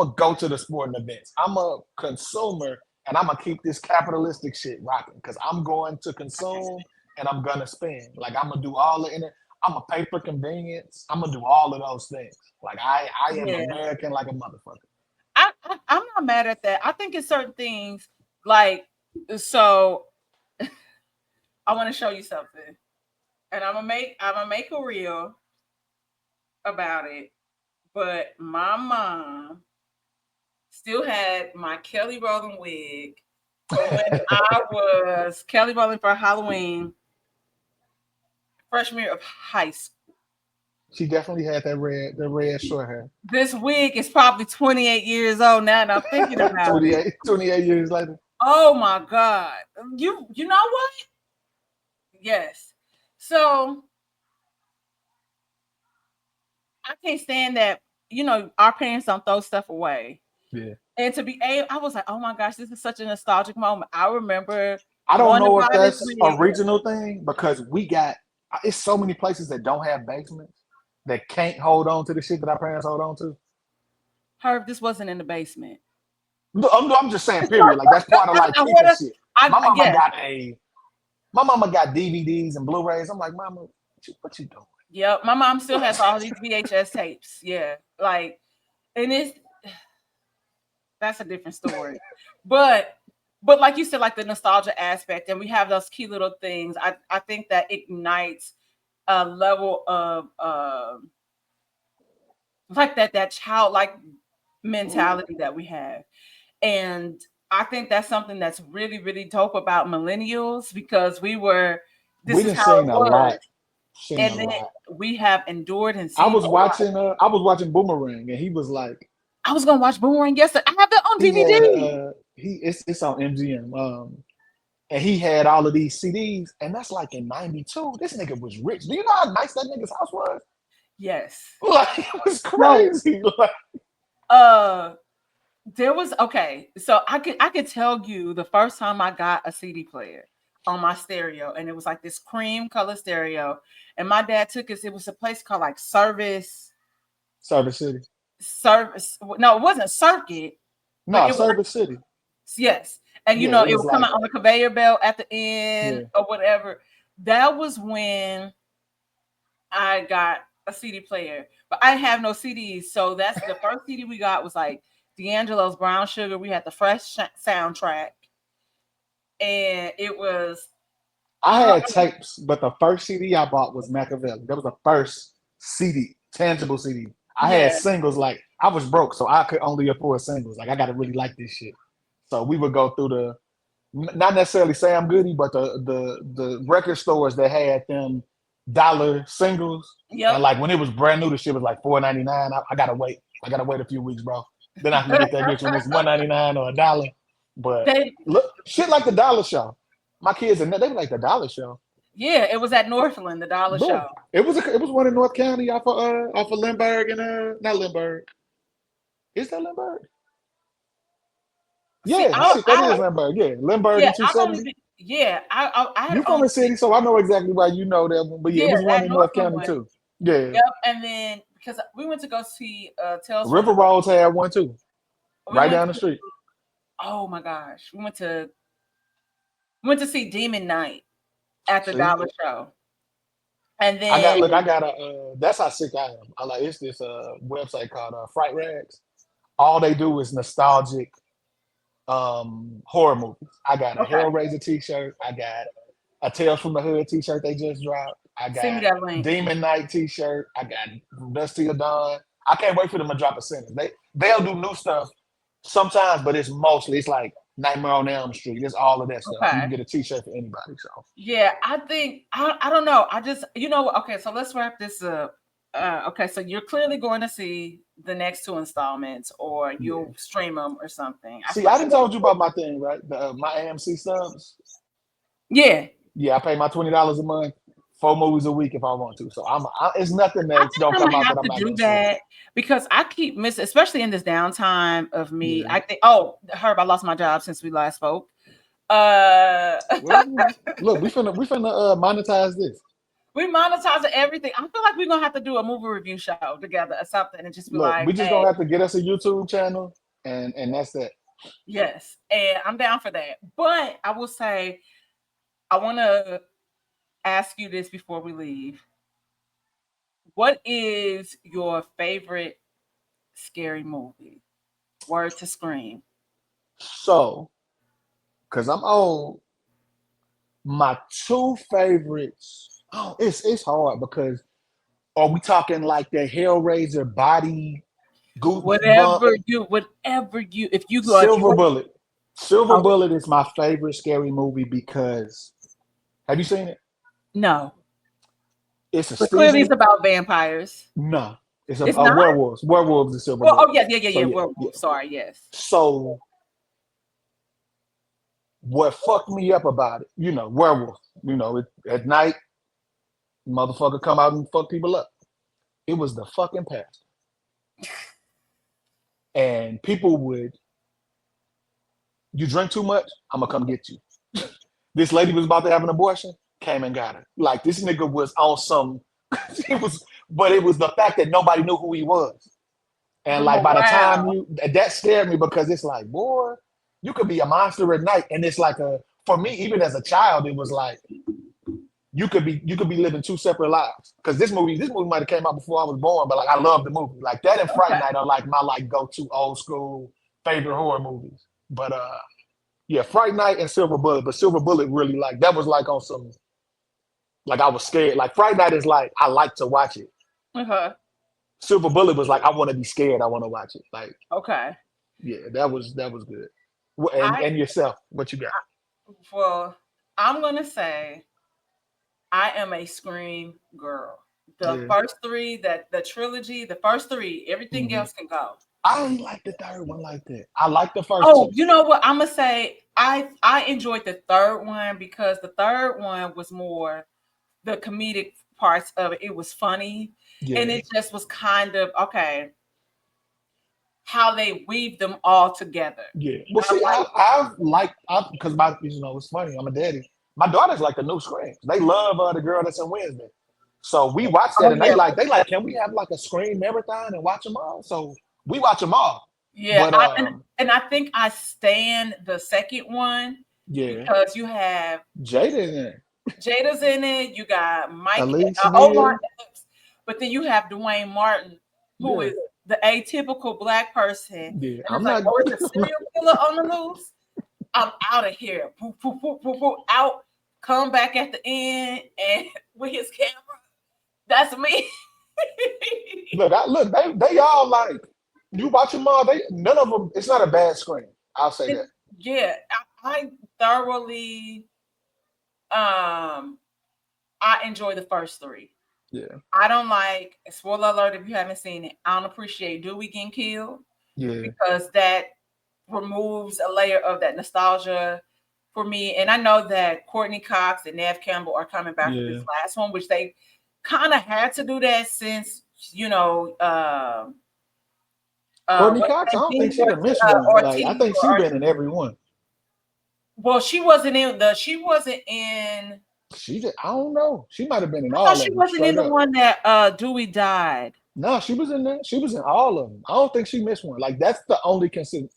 a go to the sporting events. I'm a consumer and I'm gonna keep this capitalistic shit rocking because I'm going to consume and I'm gonna spend. Like I'm gonna do all the inner. I'm gonna pay for convenience. I'm gonna do all of those things. Like I am yeah. American like a motherfucker. I'm not mad at that. I think it's certain things like so. I want to show you something, and I'm gonna make a reel about it. But my mom still had my Kelly Rowland wig from when I was Kelly Rowland for Halloween freshman year of high school. She definitely had the red short hair. This wig is probably 28 years old now, and I'm thinking about it. 28 years later. Oh my God. You know what? Yes. So I can't stand that, our parents don't throw stuff away. Yeah. And to be able, I was like, oh my gosh, this is such a nostalgic moment. I remember I don't wanting to know if buy this that's a wig. regional thing because we got it's so many places that don't have basements that can't hold on to the shit that our parents hold on to. Herb, this wasn't in the basement. No, I'm just saying, period. Like that's part of like I keeping wanna shit. I My mama yes. got a my mama got DVDs and Blu-rays. I'm like, mama, what you doing? Yep. My mom still has all these VHS tapes. Yeah. Like, and that's a different story. But like you said, like the nostalgia aspect, and we have those key little things. I think that ignites a level of like that childlike mentality that we have. And I think that's something that's really, really dope about millennials because this We is done how it seen a was. lot. Seen a And then lot. we have endured and seen a lot. I was watching Boomerang and he was like I was gonna watch Boomerang yesterday. I have that on he had DVD. it's on MGM. And he had all of these CDs, and that's like in '92. This nigga was rich. Do you know how nice that nigga's house was? Yes. Like it was No, crazy. Like uh there was okay. So I could tell you the first time I got a CD player on my stereo, and it was like this cream color stereo. And my dad took us, it was a place called like Service City. Service. No, it wasn't Circuit, but No, it was Service City. yes. And Yeah, it it was would come like out on the conveyor belt at the end yeah. or whatever. That was when I got a CD player, but I have no CDs. So that's the first CD we got was like D'Angelo's Brown Sugar. We had the soundtrack, and it was I her. had tapes, but the first CD I bought was Machiavelli. That was the first CD, tangible CD. I had Yeah, singles like I was broke, so I could only afford singles. Like I gotta really like this shit. So we would go through the not necessarily Sam Goody, but the record stores that had them dollar singles. And yep. like when it was brand new, the shit was like $4.99. I gotta wait. I gotta wait a few weeks, bro. Then I can get that bitch when it's $1.99 or a dollar. But They, look, shit like the Dollar Show. My kids and they were like the Dollar Show. yeah, it was at Northland, the Dollar Boom. Show. It was one in North County off of Lindbergh and not Lindbergh. Is that Lindbergh? See, Yeah, shit, that is Lindbergh. Yeah, Lindbergh yeah, and I've only 270. been, yeah, I had You from only the been, city, so I know exactly why you know that one. But yeah, it yeah, was one that in North Northland County one. too. Yeah. Yep, and then because we went to go see Tales from River the Roads had one too, we right went down the to street. oh my gosh, we went to see Demon Night at the See, Dollar Show, and I then got a. That's how sick I am. I like it's this website called Fright Rags. All they do is nostalgic horror movies. I got a okay, Hellraiser T-shirt. I got a Tales from the Hood T-shirt they just dropped. I send me got that link. Demon Knight T-shirt. I got From Dusk Till Dawn. I can't wait for them to drop a sentence. They'll do new stuff sometimes, but it's like Nightmare on Elm Street. It's all of that stuff. You can Okay, get a T-shirt for anybody. So yeah, I think I don't know. I just okay, so let's wrap this up. Okay, so you're clearly going to see the next two installments, or yeah. you'll stream them or something. I feel See, like I didn't told you about my thing, right? My AMC stubs. yeah, Yeah, I pay my $20 a month, 4 movies a week if I want to. So it's nothing I that's think gonna I'm come gonna out have that I'm to not do gonna see. that because I keep missing, especially in this downtime of me. Yeah. I think, oh, Herb, I lost my job since we last spoke. Uh, Well, look, we finna monetize this. we monetize everything. I feel like we're gonna have to do a movie review show together or something, and just be Look, like, we just "Hey, gonna have to get us a YouTube channel, and that's that. yes," and I'm down for that. But I will say, I want to ask you this before we leave. What is your favorite scary movie? Word to Scream. So, cause I'm old, my two favorites. Oh, it's hard because are we talking like the Hellraiser body goosebump If you go, if you Silver were, Bullet? Silver oh, Bullet is my favorite scary movie because have you seen it? no, It's a but clearly Stephen. it's about vampires. No, it's It's a not. werewolves. Werewolves and Silver Well, oh Bullet. yeah, yeah, yeah, So yeah. yeah, Werewolf. yeah. Sorry, yes. So what fucked me up about it? Werewolf. At night, motherfucker come out and fuck people up. It was the fucking past, and people would. You drink too much, I'm gonna come get you. This lady was about to have an abortion, came and got her. Like this nigga was on some. It was, but it was the fact that nobody knew who he was. And like Oh by the time wow. that scared me because it's like, boy, you could be a monster at night. And it's like for me, even as a child, it was like you could be living two separate lives. Because this movie might have came out before I was born, but like I love the movie. Like that and Fright Okay. Night are like my like go-to old school favorite horror movies. But yeah, Fright Night and Silver Bullet. But Silver Bullet really like that was like on some like I was scared. Like Fright Night is like I like to watch it. Uh-huh. Silver Bullet was like I want to be scared. I want to watch it. Like Okay. yeah, that was good. And I, and yourself, what you got? well, I'm gonna say I am a Scream girl. The Yeah. first three, that the trilogy, the first three, everything Hmm. else can go. I ain't like the third one like that. I like the first Oh, two. you know what? I'm gonna say I enjoyed the third one because the third one was more the comedic parts of it. It was funny, and Yeah, it just was kind of okay how they weave them all together. yeah. Well, I see, like, I because it's funny. I'm a daddy. My daughters like the new Scream. They love the girl that's in Wednesday. So we watch that, oh and they yeah, like, can we have like a Scream marathon and watch them all? So we watch them all. yeah. But And I think I stand the second one yeah, because you have Jada in there, Jada's in it. You got Mike, Elise Omar Neal. Epps, but then you have Dwayne Martin, who Yeah, is the atypical black person, yeah. and it's I'm like, not. oh, it's a serial killer on the loose. I'm out of here. Poof, poof, poof, poof, poof, out. Come back at the end and with his camera. That's me. Look. They all like you watch them all. They none of them. It's not a bad Scream. I'll say that. Yeah, I thoroughly um I enjoy the first three. Yeah, I don't like, spoiler alert if you haven't seen it, I don't appreciate Dewey getting killed yeah, because that removes a layer of that nostalgia for me. And I know that Courtney Cox and Nev Campbell are coming back for this yeah. last one, which they kind of had to do that since, Courtney what's Cox. I her don't think name? she done missed one. Like I Ortiz think she or been in every one. well, she wasn't in She just, I don't know. She might have been in I thought all she of them wasn't in straight the up. one that Dewey died. No, she was in there. She was in all of them. I don't think she missed one. Like that's the only consistent.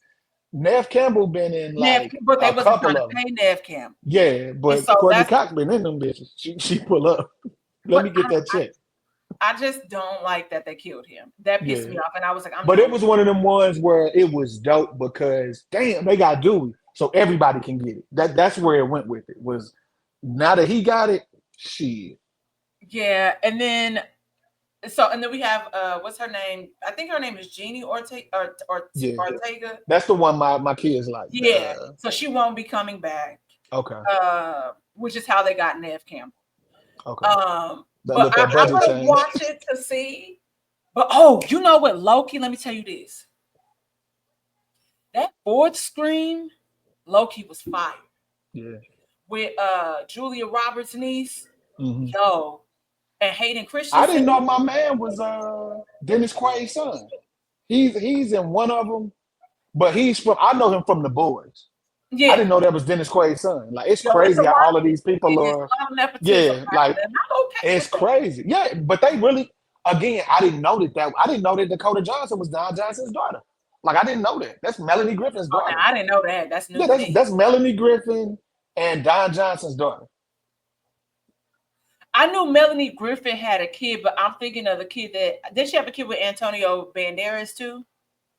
Nev Campbell been in Nev, like but they a wasn't trying couple to of them. pay Nev Campbell. Yeah, And but so Courtney that's Cox been in them bitches. She pull up. Let me but get that check. I just don't like that they killed him. That pissed Yeah, me off. And I was like, I'm but it done. was one of them ones where it was dope because damn, they got Dewey, so everybody can get it. That's where it went with it. Was now that he got it, shit. Yeah. And then we have what's her name? I think her name is Jeannie Yeah, Ortega. that's the one my kids like. Yeah. So she won't be coming back. Okay, Which is how they got Nev Campbell. okay. That But let that I'm budget gonna change. watch it to see. But oh, you know what, Loki? Let me tell you this. That fourth scream, Loki was fired Yeah. with Julia Roberts' niece, Hmm. yo, and Hayden I didn't Christensen. know my man was Dennis Quaid's son. He's in one of them, but he's from. I know him from The Boys. I Yeah. didn't know that was Dennis Quaid's son. Like, it's Yo, it's a crazy how lot all of of these people it's are. a lot of nepotism Yeah, like happening. I'm okay it's with that. crazy. Yeah, but they really, again, I didn't know that. I didn't know that Dakota Johnson was Don Johnson's daughter. Like, I didn't know that. That's Melanie Griffin's Oh, now daughter. I didn't know that. That's new Yeah, to that's me. that's Melanie Griffin and Don Johnson's daughter. I knew Melanie Griffin had a kid, but I'm thinking of the kid that did she have a kid with Antonio Banderas too?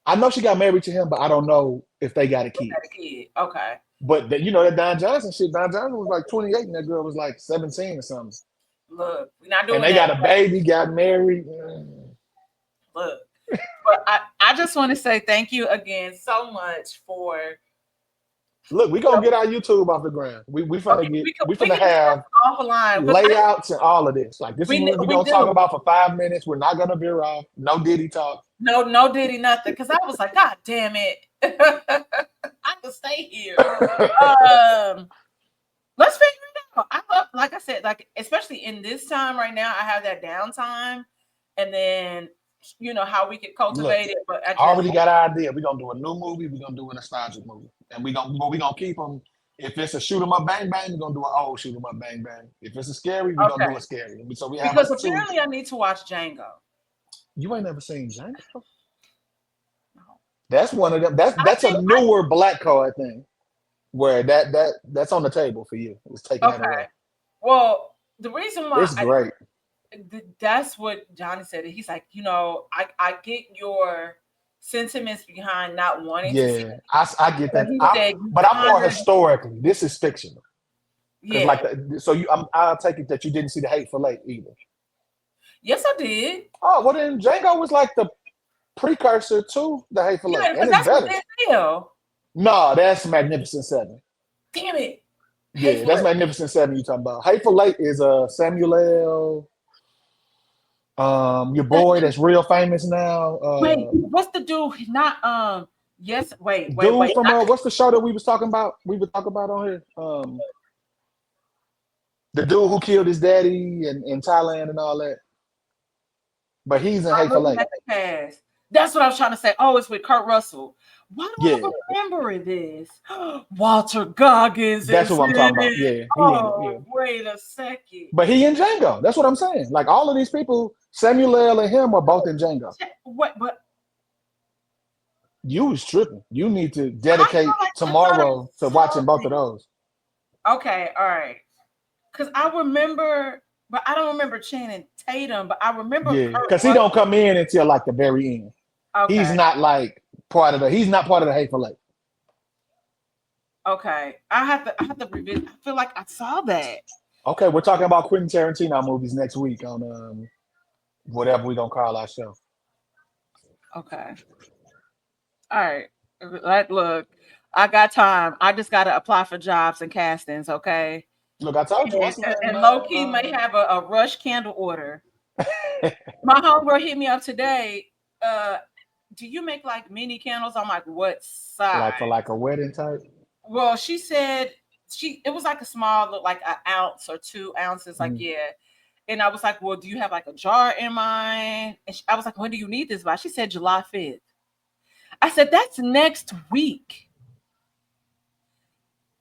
I know she got married to him, but I don't know if they got a Who kid. had a kid? Okay. But that Don Johnson shit, Don Johnson was like 28 and that girl was like 17 or something. Look, we're not And doing they that. got a baby, got married. Look. But I just want to say thank you again so much for Look, we gonna get our YouTube off the ground. okay, We we finna can discuss have offline because layouts and all of this. Like, this is what we we gonna talk do. about for 5 minutes. We're not gonna veer off. No Diddy talk. No Diddy nothing. Because I was like, God damn it. I could stay here. Um let's figure it out. I love, like I said, like especially in this time right now, I have that downtime and then how we could Look, cultivate it, but I I just already got an idea. We're gonna do a new movie. We're gonna do a nostalgic movie, and we gonna keep them. If it's a shoot 'em up bang bang, we're gonna do an old shoot 'em up bang bang. If it's a scary, we're gonna do a okay. scary. So we have Because us two. apparently I need to watch Django. You ain't never seen Django? No. That's one of them. I That's a think newer black card thing where that's on the table for you. It's taking that okay. away. Well, the reason why It's great. that's what Johnny said. He's like, I get your sentiments behind not wanting to see Yeah, I get but that. he said you But I'm more ponder. historically. This is fictional because Yeah. I'll take it that you didn't see the Hateful Eight either. Yes, I did. Oh well, then Django was like the precursor to the Hateful Eight, Yeah, and because it's that's what better. they feel. No, that's Magnificent Seven. Damn it. Yeah, Hateful that's Eight. Magnificent Seven you talking about. Hateful Eight is Samuel L. Your boy that's real famous now. Wait, what's the dude? Not yes, Dude wait. from what's the show that we was talking about? We would talk about on here. The dude who killed his daddy in Thailand and all that. But he's in I'm Hateful looking Eight. at the cast. That's what I was trying to say. Oh, it's with Kurt Russell. Why do I Yeah, remember this? Walter Goggins that's is who I'm in talking about. it. Yeah, he in it. Yeah, Oh, wait a second. but he in Django. That's what I'm saying. Like all of these people, Samuel L. and him are both in Django. What? But You was tripping. You need to I dedicate feel like I thought it was tomorrow to watching both of something. those. Okay, all right. Because I remember, but I don't remember Channing Tatum, but I remember Yeah, Kurt because he don't Russell. come in until like the very end. He's Okay, not like part of the. He's not part of the Hateful Eight. okay. I have to revisit. I feel like I saw that. Okay, we're talking about Quentin Tarantino movies next week on whatever we gonna call our show. Okay. All right. Like, look, I got time. I just got to apply for jobs and castings. Okay. Look, I told you, And, what's the name and low now? key may have a rush candle order. My homegirl hit me up today. Uh, do you make like mini candles? I'm like, what Like for size? like a wedding type. Well, she said it was like a small, look like an ounce or 2 ounces. Like, Mhm. yeah. And I was like, well, do you have like a jar in mind? And I was like, when do you need this by? She said July 5th. I said, that's next week.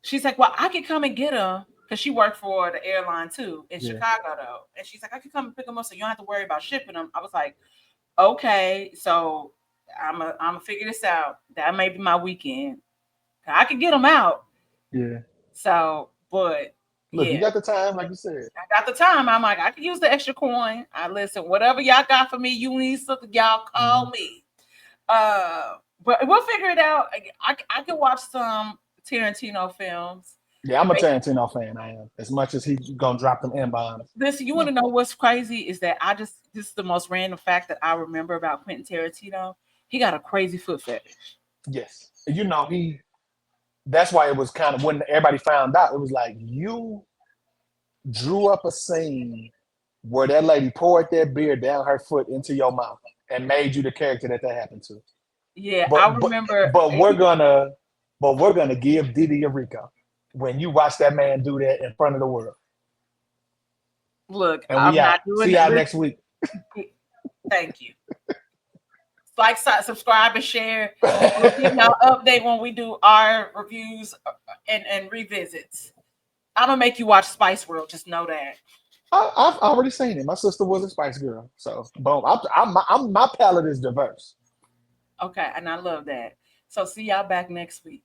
She's like, well, I could come and get them because she worked for the airline too in Yeah, Chicago though. And she's like, I could come and pick them up so you don't have to worry about shipping them. I was like, okay, so I'm gonna figure this out. That may be my weekend. I could get them out. yeah. So, but Look, you yeah, got the time, like you said. I got the time. I'm like, I could use the extra coin. I listen, whatever y'all got for me, you need something, y'all call Mhm. me. But we'll figure it out. I can watch some Tarantino films. Yeah, And I'm a Tarantino fan. I am. As much as he's gonna drop them M bombs. listen, you want to know what's crazy is that this is the most random fact that I remember about Quentin Tarantino. He got a crazy foot fetish. Yes, he. That's why it was kind of when everybody found out. It was like you drew up a scene where that lady poured that beer down her foot into your mouth and made you the character that happened to. Yeah, I But but remember. but we're gonna give Didi a Rico when you watch that man do that in front of the world. Look, And we I'm out. not doing See that. y'all Listen, next week. thank you. like, subscribe, and share. We'll give y'all update when we do our reviews and revisits. I'm gonna make you watch Spice World. Just know that. I've already seen it. My sister was a Spice Girl, so boom. My palate is diverse. Okay, and I love that. So see y'all back next week.